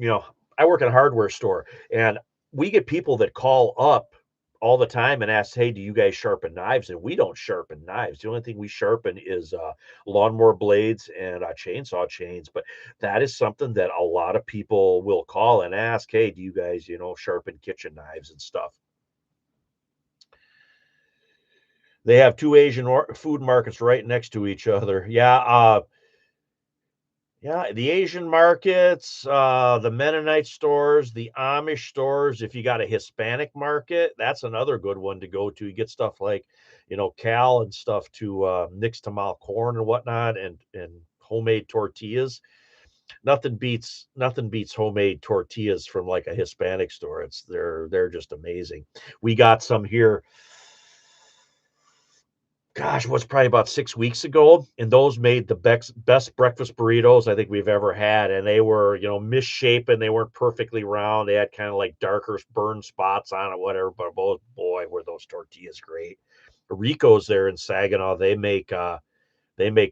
you know, I work in a hardware store, and we get people that call up all the time and ask, "Hey, do you guys sharpen knives?" And we don't sharpen knives. The only thing we sharpen is lawnmower blades and chainsaw chains. But that is something that a lot of people will call and ask, "Hey, do you guys, sharpen kitchen knives and stuff?" They have two Asian food markets right next to each other. Yeah, the Asian markets, the Mennonite stores, the Amish stores. If you got a Hispanic market, that's another good one to go to. You get stuff like, cal and stuff to mix to malt corn and whatnot, and homemade tortillas. Nothing beats homemade tortillas from like a Hispanic store. They're just amazing. We got some here, gosh, what's probably about 6 weeks ago, and those made the best breakfast burritos I think we've ever had. And they were, misshapen. They weren't perfectly round. They had kind of like darker burn spots on it, whatever. But boy, were those tortillas great. Rico's there in Saginaw. They make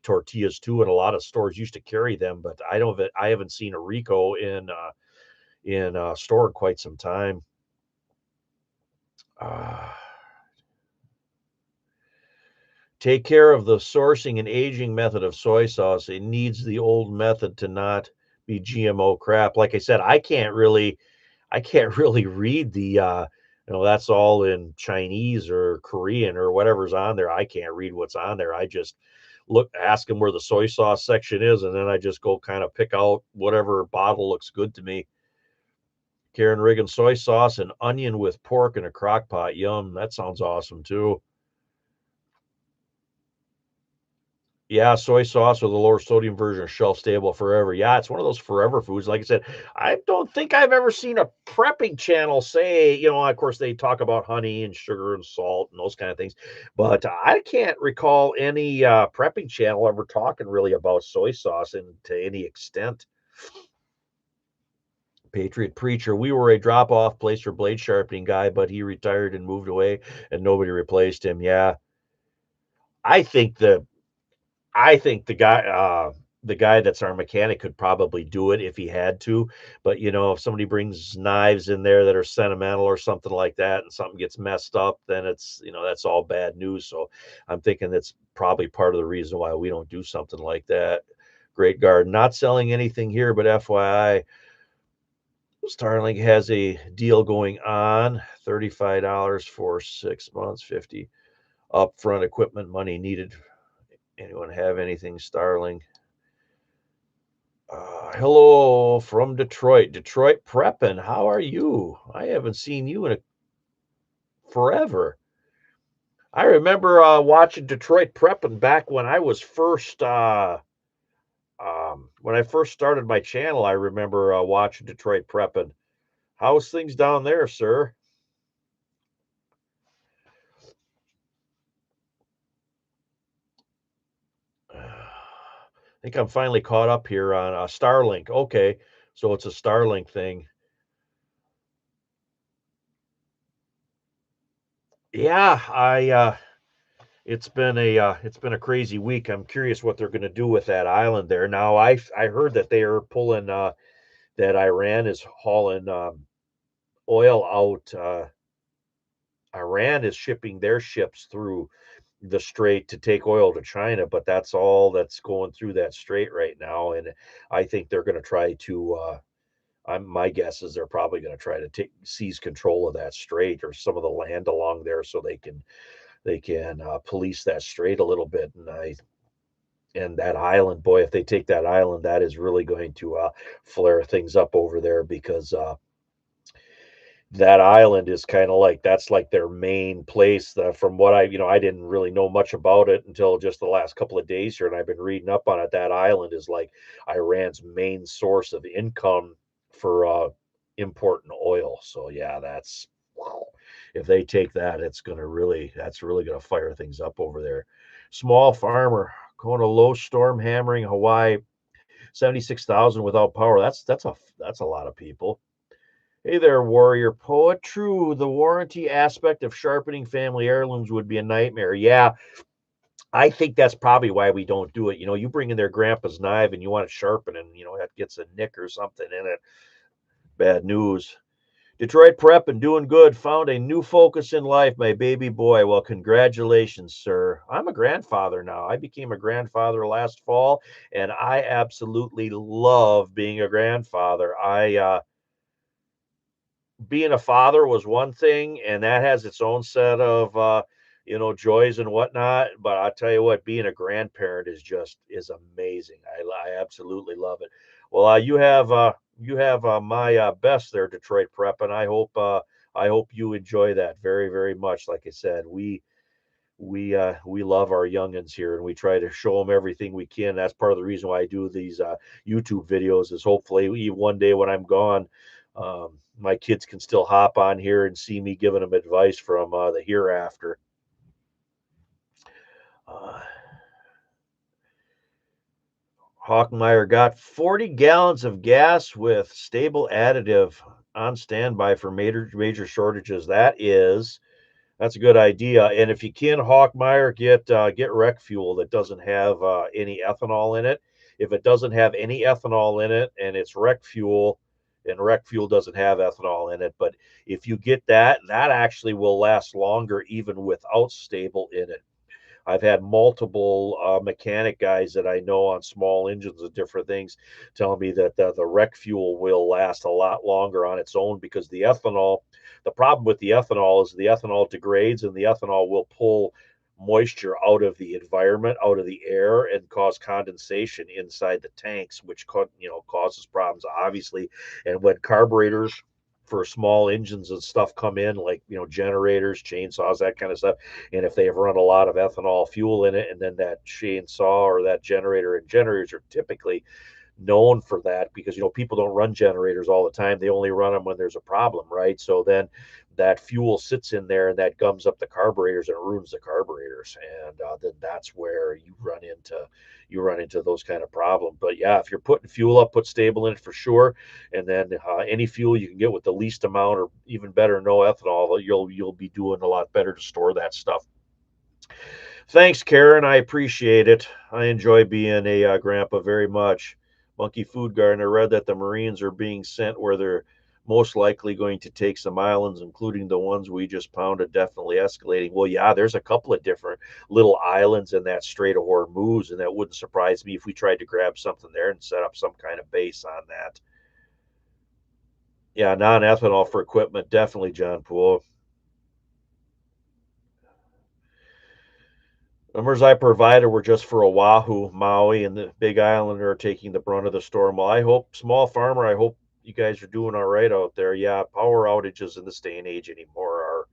tortillas too, and a lot of stores used to carry them. But I haven't seen a Rico in store in quite some time. Uh, Take care of the sourcing and aging method of soy sauce. It needs the old method to not be GMO crap. Like I said, I can't really read that's all in Chinese or Korean or whatever's on there. I can't read what's on there. I just ask them where the soy sauce section is, and then I just go kind of pick out whatever bottle looks good to me. Karen Riggin, soy sauce and onion with pork in a crock pot. Yum. That sounds awesome too. Yeah, soy sauce or the lower sodium version is shelf stable forever. Yeah, it's one of those forever foods. Like I said, I don't think I've ever seen a prepping channel say, of course they talk about honey and sugar and salt and those kind of things, but I can't recall any prepping channel ever talking really about soy sauce and to any extent. Patriot Preacher, we were a drop off place for blade sharpening guy, but he retired and moved away and nobody replaced him. Yeah. I think the I think the guy that's our mechanic could probably do it if he had to. But if somebody brings knives in there that are sentimental or something like that, and something gets messed up, then that's all bad news. So I'm thinking that's probably part of the reason why we don't do something like that. Great Garden, not selling anything here, but FYI, Starlink has a deal going on. $35 for 6 months, 50 upfront equipment money needed. Anyone have anything Starling? Hello from Detroit. Detroit Preppin'. How are you? I haven't seen you in forever. I remember watching Detroit Preppin' back when I first started my channel. I remember watching Detroit Preppin'. How's things down there, sir? I think I'm finally caught up here on Starlink. Okay, so it's a Starlink thing. Yeah, it's been a crazy week. I'm curious what they're going to do with that island there. Now, I heard that they are pulling that Iran is hauling oil out. Iran is shipping their ships through the strait to take oil to China, but that's all that's going through that strait right now. And I think they're going to try to. My guess is they're probably going to try to seize control of that strait or some of the land along there, so they can police that strait a little bit. And that island, boy, if they take that island, that is really going to flare things up over there because that island is kind of like that's like their main place. From what I didn't really know much about it until just the last couple of days here, and I've been reading up on it. That island is like Iran's main source of income for importing oil. So yeah, that's wow. If they take that, that's really gonna fire things up over there. Small farmer going to low storm hammering Hawaii, 76,000 without power. That's a lot of people. Hey there, warrior poet. True, the warranty aspect of sharpening family heirlooms would be a nightmare. Yeah, I think that's probably why we don't do it. You bring in their grandpa's knife and you want to sharpen, and that gets a nick or something in it. Bad news. Detroit Prep and doing good. Found a new focus in life, my baby boy. Well, congratulations, sir. I'm a grandfather now. I became a grandfather last fall, and I absolutely love being a grandfather. Being a father was one thing, and that has its own set of joys and whatnot. But I tell you what, being a grandparent is amazing. I absolutely love it. Well, you have my best there, Detroit Prep, and I hope you enjoy that very very much. Like I said, we love our youngins here, and we try to show them everything we can. That's part of the reason why I do these YouTube videos, is hopefully one day when I'm gone, my kids can still hop on here and see me giving them advice from the hereafter. uh, Hawkmeyer got 40 gallons of gas with stable additive on standby for major shortages. That's a good idea. And if you can, Hawkmeyer, get rec fuel that doesn't have any ethanol in it. If it doesn't have any ethanol in it and it's rec fuel, and rec fuel doesn't have ethanol in it, but if you get that, that actually will last longer even without stable in it. I've had multiple mechanic guys that I know on small engines and different things telling me that the rec fuel will last a lot longer on its own, because the problem with the ethanol is the ethanol degrades, and the ethanol will pull moisture out of the environment, out of the air, and cause condensation inside the tanks, which causes problems, obviously. And when carburetors for small engines and stuff come in, like generators, chainsaws, that kind of stuff, and if they have run a lot of ethanol fuel in it, and then that chainsaw or that generator, and generators are typically known for that because people don't run generators all the time. They only run them when there's a problem, right? So then that fuel sits in there, and that gums up the carburetors and ruins the carburetors, and then that's where you run into those kind of problems. But yeah, if you're putting fuel up, put stable in it for sure, and then any fuel you can get with the least amount, or even better, no ethanol, you'll be doing a lot better to store that stuff. Thanks, Karen. I appreciate it. I enjoy being a grandpa very much. Monkey Food Garden. I read that the Marines are being sent where they're most likely going to take some islands, including the ones we just pounded, definitely escalating. Well, yeah, there's a couple of different little islands in that Strait of Hormuz, and that wouldn't surprise me if we tried to grab something there and set up some kind of base on that. Yeah, non-ethanol for equipment, definitely, John Poole. Numbers I provided were just for Oahu, Maui, and the Big Island are taking the brunt of the storm. Well, small farmer, I hope you guys are doing all right out there. Yeah, power outages in this day and age anymore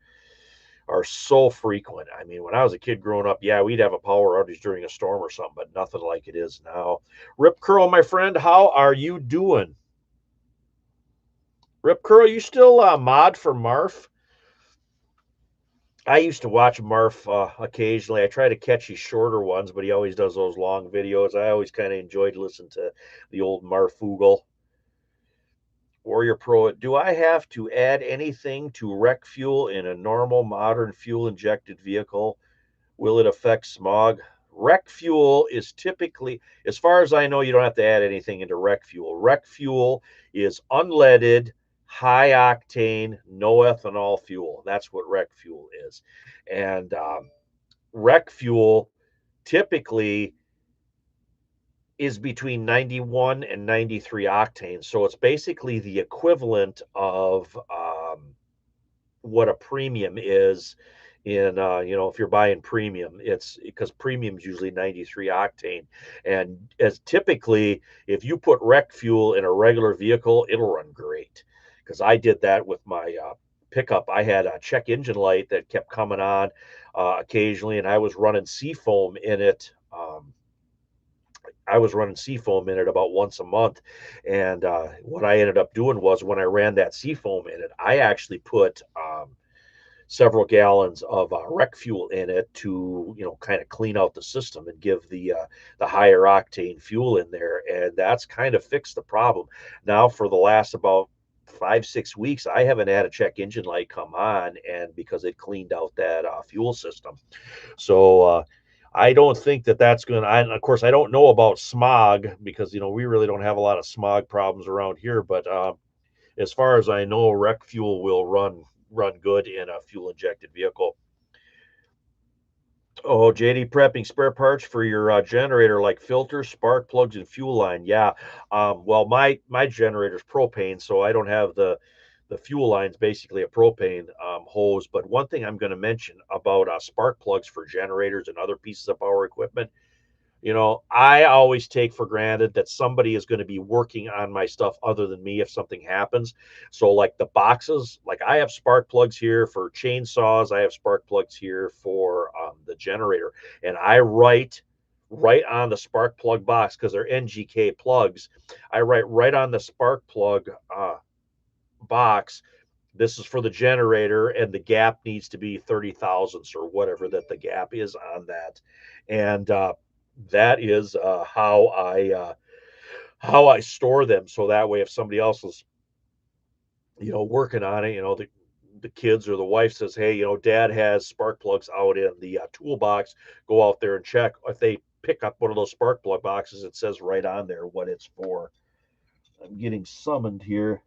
are so frequent. I mean, when I was a kid growing up, yeah, we'd have a power outage during a storm or something, but nothing like it is now. Rip Curl, my friend, how are you doing? Rip Curl, you still mod for Marf? I used to watch Marf occasionally. I try to catch his shorter ones, but he always does those long videos. I always kind of enjoyed listening to the old Marfoogle. Warrior Pro, do I have to add anything to rec fuel in a normal modern fuel injected vehicle? Will it affect smog? Rec fuel is typically, as far as I know, you don't have to add anything into rec fuel. Rec fuel is unleaded, high octane, no ethanol fuel. That's what rec fuel is. And rec fuel typically is between 91 and 93 octane. So it's basically the equivalent of what a premium is if you're buying premium, it's because premium is usually 93 octane. And as typically, if you put rec fuel in a regular vehicle, it'll run great. Because I did that with my pickup. I had a check engine light that kept coming on occasionally, and I was running seafoam in it. I was running seafoam in it about once a month. And what I ended up doing was when I ran that seafoam in it, I actually put several gallons of rec fuel in it to kind of clean out the system and give the higher octane fuel in there, and that's kind of fixed the problem. Now for the last about 5-6 weeks, I haven't had a check engine light come on, and because it cleaned out that fuel system. So I don't think that that's going to, and of course I don't know about smog because we really don't have a lot of smog problems around here, but as far as I know, rec fuel will run good in a fuel injected vehicle. Oh, JD prepping spare parts for your generator like filters, spark plugs, and fuel line. Yeah. Well, my generator's propane, so I don't have the fuel line's basically a propane hose. But one thing I'm going to mention about spark plugs for generators and other pieces of power equipment, I always take for granted that somebody is going to be working on my stuff other than me if something happens. So, like the boxes, like I have spark plugs here for chainsaws, I have spark plugs here for the generator, and I write right on the spark plug box because they're NGK plugs. I write right on the spark plug box. This is for the generator, and the gap needs to be 30 thousandths or whatever that the gap is on that. And that is how I store them. So that way, if somebody else is working on it, the kids or the wife says, "Hey, Dad has spark plugs out in the toolbox. Go out there and check." If they pick up one of those spark plug boxes, it says right on there what it's for. I'm getting summoned here.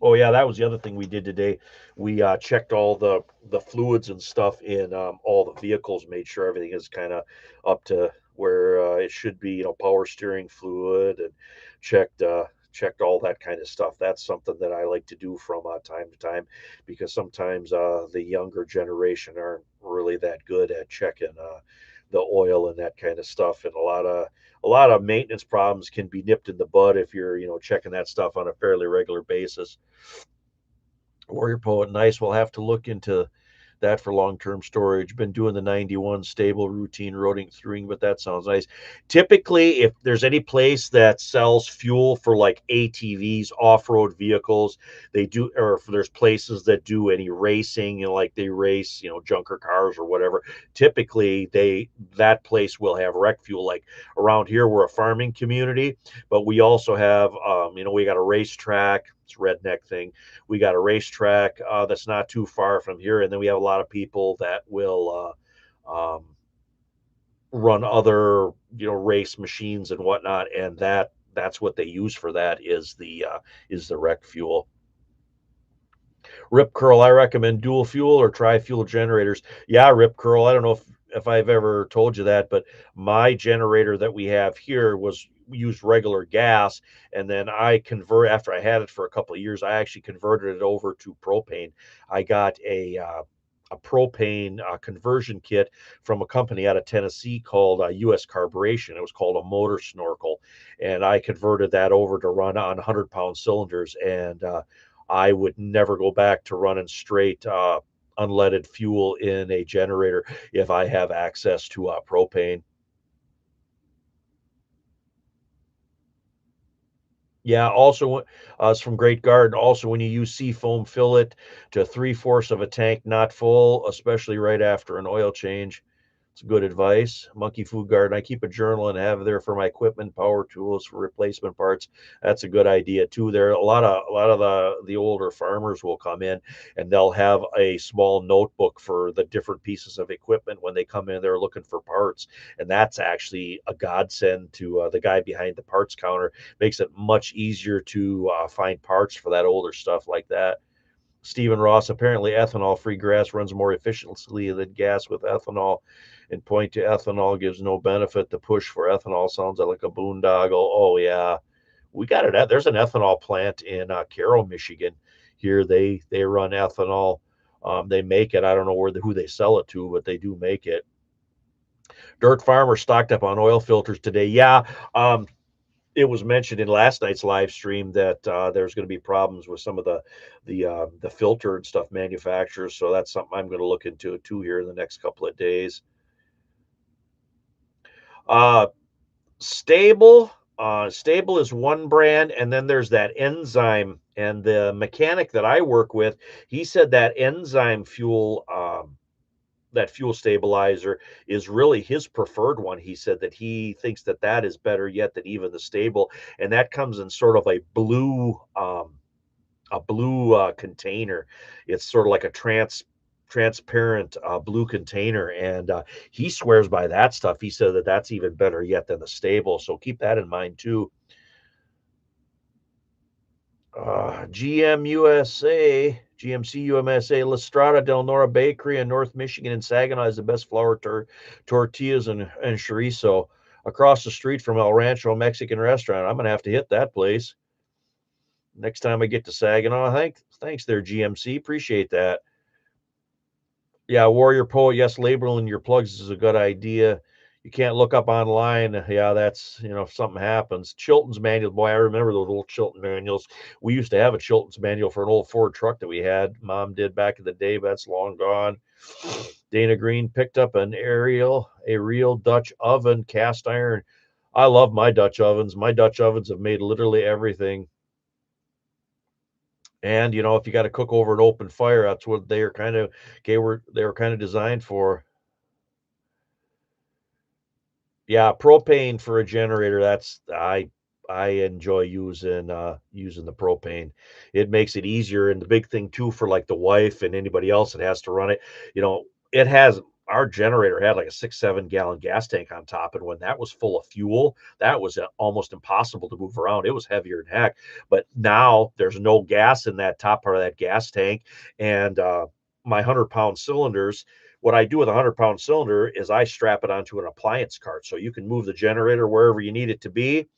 Oh yeah, that was the other thing we did today. We checked all the fluids and stuff in all the vehicles, made sure everything is kind of up to where it should be. Power steering fluid, and checked all that kind of stuff. That's something that I like to do from time to time because sometimes the younger generation aren't really that good at checking the oil and that kind of stuff, and a lot of maintenance problems can be nipped in the bud if you're checking that stuff on a fairly regular basis. Warrior Poet, nice. We'll have to look into that for long-term storage. Been doing the 91 stable routine roading throughing, but that sounds nice. Typically, if there's any place that sells fuel for like ATVs, off-road vehicles, they do, or if there's places that do any racing, like they race, junker cars or whatever. Typically, that place will have rec fuel. Like around here, we're a farming community, but we also have, we got a racetrack. It's a redneck thing. We got a racetrack that's not too far from here, and then we have a lot of people that will run other race machines and whatnot, and that's what they use for that is the rec fuel. Rip Curl, I recommend dual fuel or tri-fuel generators. Yeah, Rip Curl, I don't know if I've ever told you that, but my generator that we have here was used regular gas, and then after I had it for a couple of years, I actually converted it over to propane. I got a propane conversion kit from a company out of Tennessee called US Carburation. It was called a motor snorkel, and I converted that over to run on 100-pound cylinders, and I would never go back to running straight unleaded fuel in a generator if I have access to propane. Yeah, also, it's from Great Garden. Also, when you use seafoam, fill it to three-fourths of a tank, not full, especially right after an oil change. It's good advice. Monkey Food Garden. I keep a journal and have there for my equipment, power tools, for replacement parts. That's a good idea too. There a lot of the older farmers will come in and they'll have a small notebook for the different pieces of equipment when they come in. They're looking for parts, and that's actually a godsend to the guy behind the parts counter. Makes it much easier to find parts for that older stuff like that. Stephen Ross, apparently ethanol-free grass runs more efficiently than gas with ethanol, and point to ethanol gives no benefit. The push for ethanol sounds like a boondoggle. Oh yeah, we got it. There's an ethanol plant in Carroll, Michigan. Here they run ethanol They make it. I don't know who they sell it to, but they do make it. Dirt farmer stocked up on oil filters today. Yeah, it was mentioned in last night's live stream that there's going to be problems with some of the filter and stuff manufacturers. So that's something I'm going to look into too here in the next couple of days. Uh, Stable. Stable is one brand, and then there's that enzyme. And the mechanic that I work with, he said that enzyme fuel, that fuel stabilizer is really his preferred one. He said that he thinks that that is better yet than even the stable, and that comes in sort of a blue container. It's sort of like a transparent blue container, and he swears by that stuff. He said that that's even better yet than the stable. So keep that in mind too. GMC USA, La Strada Del Nora Bakery in North Michigan and Saginaw has the best flour tortillas and chorizo. Across the street from El Rancho Mexican restaurant. I'm gonna have to hit that place next time I get to Saginaw. Thanks there, GMC. Appreciate that. Yeah, Warrior Poet. Yes, labeling your plugs is a good idea. You can't look up online. Yeah, that's, if something happens. Chilton's manual. Boy, I remember those old Chilton manuals. We used to have a Chilton's manual for an old Ford truck that we had. Mom did back in the day, but that's long gone. Dana Green picked up a real Dutch oven, cast iron. I love my Dutch ovens. My Dutch ovens have made literally everything. And if you got to cook over an open fire, that's what they were kind of designed for. Yeah, propane for a generator, that's I enjoy using the propane. It makes it easier, and the big thing too for like the wife and anybody else that has to run it, it has our generator had like a 6, 7 gallon gas tank on top, and when that was full of fuel, that was almost impossible to move around. It was heavier than heck. But now there's no gas in that top part of that gas tank, and my 100-pound cylinders, what I do with a 100-pound cylinder is I strap it onto an appliance cart. So you can move the generator wherever you need it to be.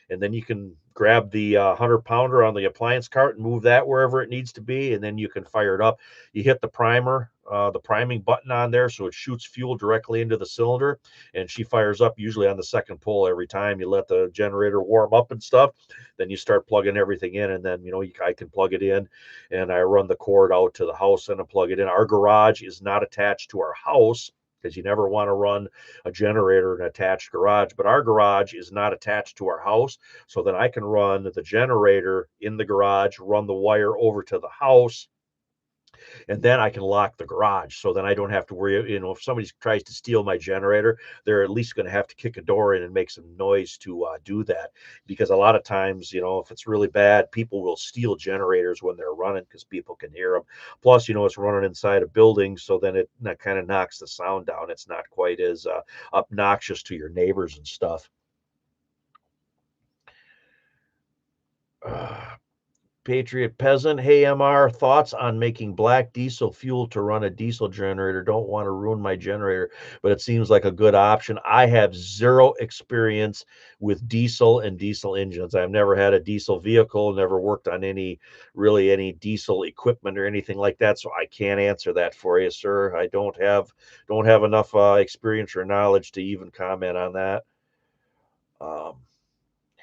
And then you can grab the 100-pounder on the appliance cart and move that wherever it needs to be. And then you can fire it up. You hit the priming button on there. So it shoots fuel directly into the cylinder. And she fires up usually on the second pull every time. You let the generator warm up and stuff. Then you start plugging everything in. And then, I can plug it in. And I run the cord out to the house and I plug it in. Our garage is not attached to our house, because you never want to run a generator in an attached garage. But our garage is not attached to our house. So then I can run the generator in the garage, run the wire over to the house, and then I can lock the garage. So then I don't have to worry, if somebody tries to steal my generator, they're at least going to have to kick a door in and make some noise to do that. Because a lot of times, if it's really bad, people will steal generators when they're running because people can hear them. Plus, it's running inside a building, so then that kind of knocks the sound down. It's not quite as obnoxious to your neighbors and stuff. Patriot Peasant, hey MR, thoughts on making black diesel fuel to run a diesel generator? Don't want to ruin my generator, but it seems like a good option. I have zero experience with diesel and diesel engines. I've never had a diesel vehicle, never worked on any diesel equipment or anything like that, so I can't answer that for you, sir. I don't have enough experience or knowledge to even comment on that.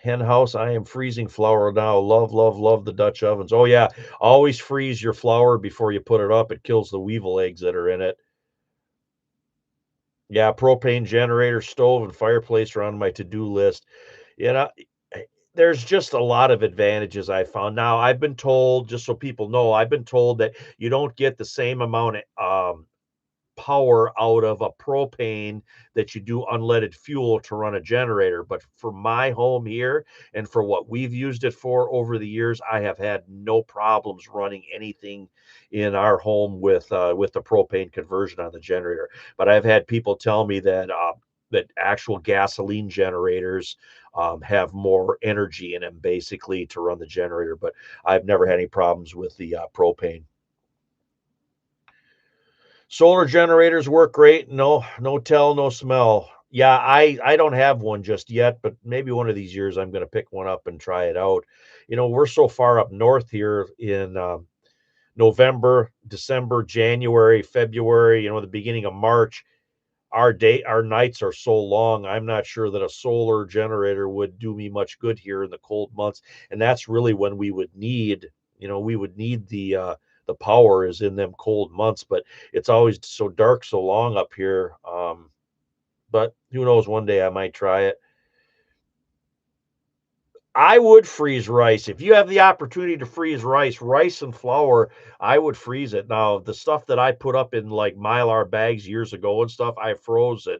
Hen house, I am freezing flour now. Love, love, love the Dutch ovens. Oh yeah, always freeze your flour before you put it up. It kills the weevil eggs that are in it. Yeah, propane generator, stove, and fireplace are on my to-do list. You know, there's just a lot of advantages I found. Now, I've been told, just so people know, I've been told that you don't get the same amount of power out of a propane that you do unleaded fuel to run a generator. But for my home here and for what we've used it for over the years, I have had no problems running anything in our home with the propane conversion on the generator. But I've had people tell me that actual gasoline generators have more energy in them basically to run the generator. But I've never had any problems with the propane. Solar generators work great. No tell, no smell. Yeah, I don't have one just yet, but maybe one of these years I'm going to pick one up and try it out. We're so far up north here in November, December, January, February, the beginning of March, our nights are so long. I'm not sure that a solar generator would do me much good here in the cold months. And that's really when we would need the power is in them cold months, but it's always so dark so long up here. But who knows, one day I might try it. I would freeze rice. If you have the opportunity to freeze rice and flour, I would freeze it. Now, the stuff that I put up in like Mylar bags years ago and stuff, I froze it.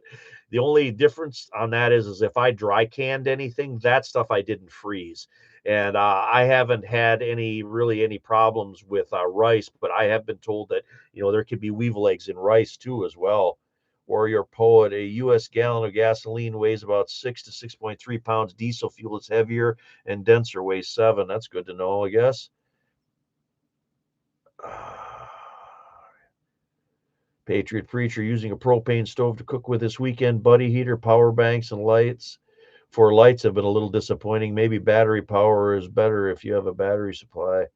The only difference on that is if I dry canned anything, that stuff I didn't freeze. And I haven't had any problems with rice, but I have been told that, there could be weevil eggs in rice too as well. Warrior Poet, a U.S. gallon of gasoline weighs about 6 to 6.3 pounds. Diesel fuel is heavier and denser, weighs 7. That's good to know, I guess. Patriot Preacher using a propane stove to cook with this weekend. Buddy heater, power banks, and lights. For lights have been a little disappointing. Maybe battery power is better if you have a battery supply.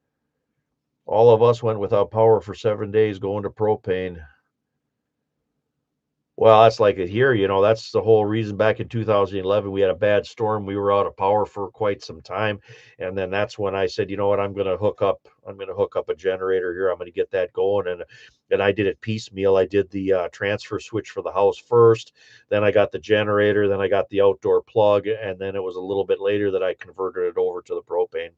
All of us went without power for 7 days going to propane. Well, that's like it here, that's the whole reason back in 2011 we had a bad storm. We were out of power for quite some time. And then that's when I said, you know what, I'm going to hook up a generator here. I'm going to get that going. And I did it piecemeal. I did the transfer switch for the house first. Then I got the generator. Then I got the outdoor plug. And then it was a little bit later that I converted it over to the propane.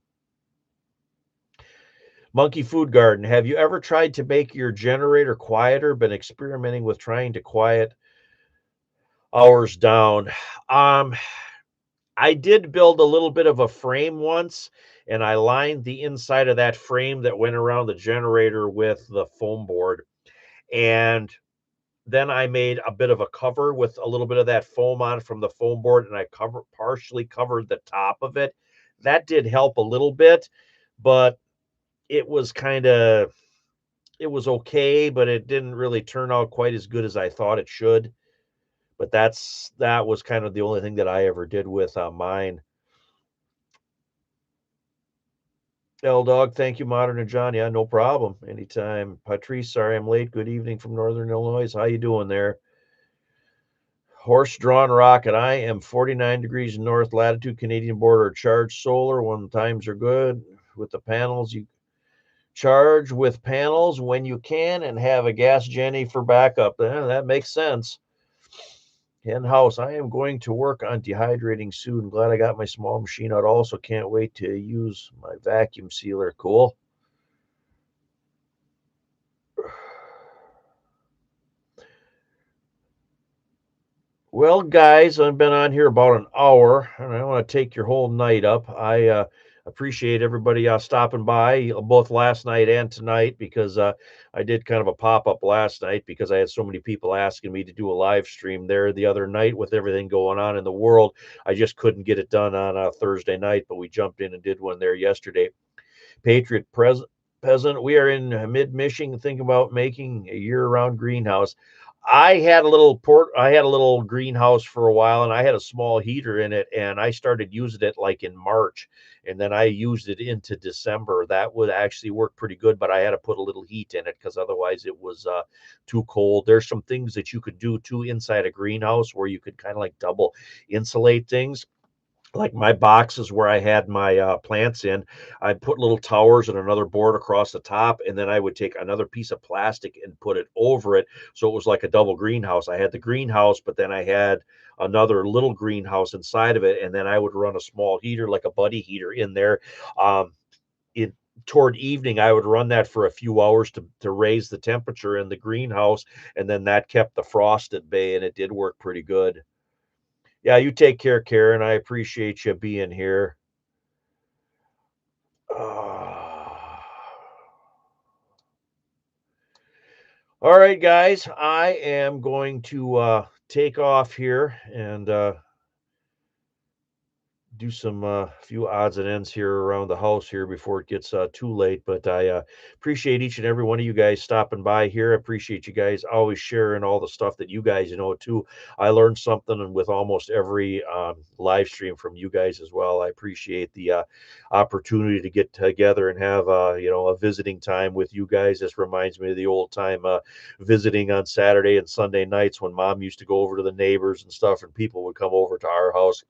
Monkey Food Garden, have you ever tried to make your generator quieter? Been experimenting with trying to quiet hours down. Um, I did build a little bit of a frame once, and I lined the inside of that frame that went around the generator with the foam board. And then I made a bit of a cover with a little bit of that foam on from the foam board, and I partially covered the top of it. That did help a little bit, but it was it was okay, but it didn't really turn out quite as good as I thought it should. But that was kind of the only thing that I ever did with mine. L Dog, thank you, Modern and John. Yeah, no problem. Anytime. Patrice, sorry I'm late. Good evening from Northern Illinois. How you doing there? Horse-drawn rocket. I am 49 degrees north latitude, Canadian border. Charge solar when times are good. With the panels, you charge with panels when you can and have a gas Jenny for backup. That makes sense. Hen house. I am going to work on dehydrating soon. Glad I got my small machine out. Also, can't wait to use my vacuum sealer. Cool. Well, guys, I've been on here about an hour, and I don't want to take your whole night up. I appreciate everybody stopping by both last night and tonight because I did kind of a pop up last night because I had so many people asking me to do a live stream there the other night with everything going on in the world. I just couldn't get it done on a Thursday night, but we jumped in and did one there yesterday. Patriot Peasant, we are in mid-Michigan thinking about making a year-round greenhouse. I had a little greenhouse for a while, and I had a small heater in it, and I started using it like in March, and then I used it into December. That would actually work pretty good, but I had to put a little heat in it because otherwise it was too cold. There's some things that you could do too inside a greenhouse where you could kind of like double insulate things, like my boxes where I had my plants in. I put little towers and another board across the top, and then I would take another piece of plastic and put it over it. So it was like a double greenhouse. I had the greenhouse, but then I had another little greenhouse inside of it. And then I would run a small heater, like a buddy heater in there. It Toward evening, I would run that for a few hours to raise the temperature in the greenhouse. And then that kept the frost at bay, and it did work pretty good. Yeah, you take care, Karen. I appreciate you being here. All right, guys, I am going to take off here and do some few odds and ends here around the house here before it gets too late. But I appreciate each and every one of you guys stopping by here. I appreciate you guys always sharing all the stuff that you guys know too. I learned something and with almost every live stream from you guys as well. I appreciate the opportunity to get together and have a visiting time with you guys. This reminds me of the old time visiting on Saturday and Sunday nights when Mom used to go over to the neighbors and stuff, and people would come over to our house.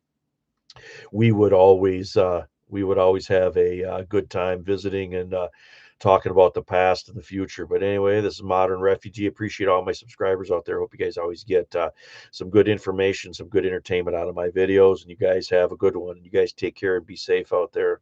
We would always have a good time visiting and talking about the past and the future. But anyway, this is Modern Refugee. Appreciate all my subscribers out there. Hope you guys always get some good information, some good entertainment out of my videos, and you guys have a good one. You guys take care and be safe out there.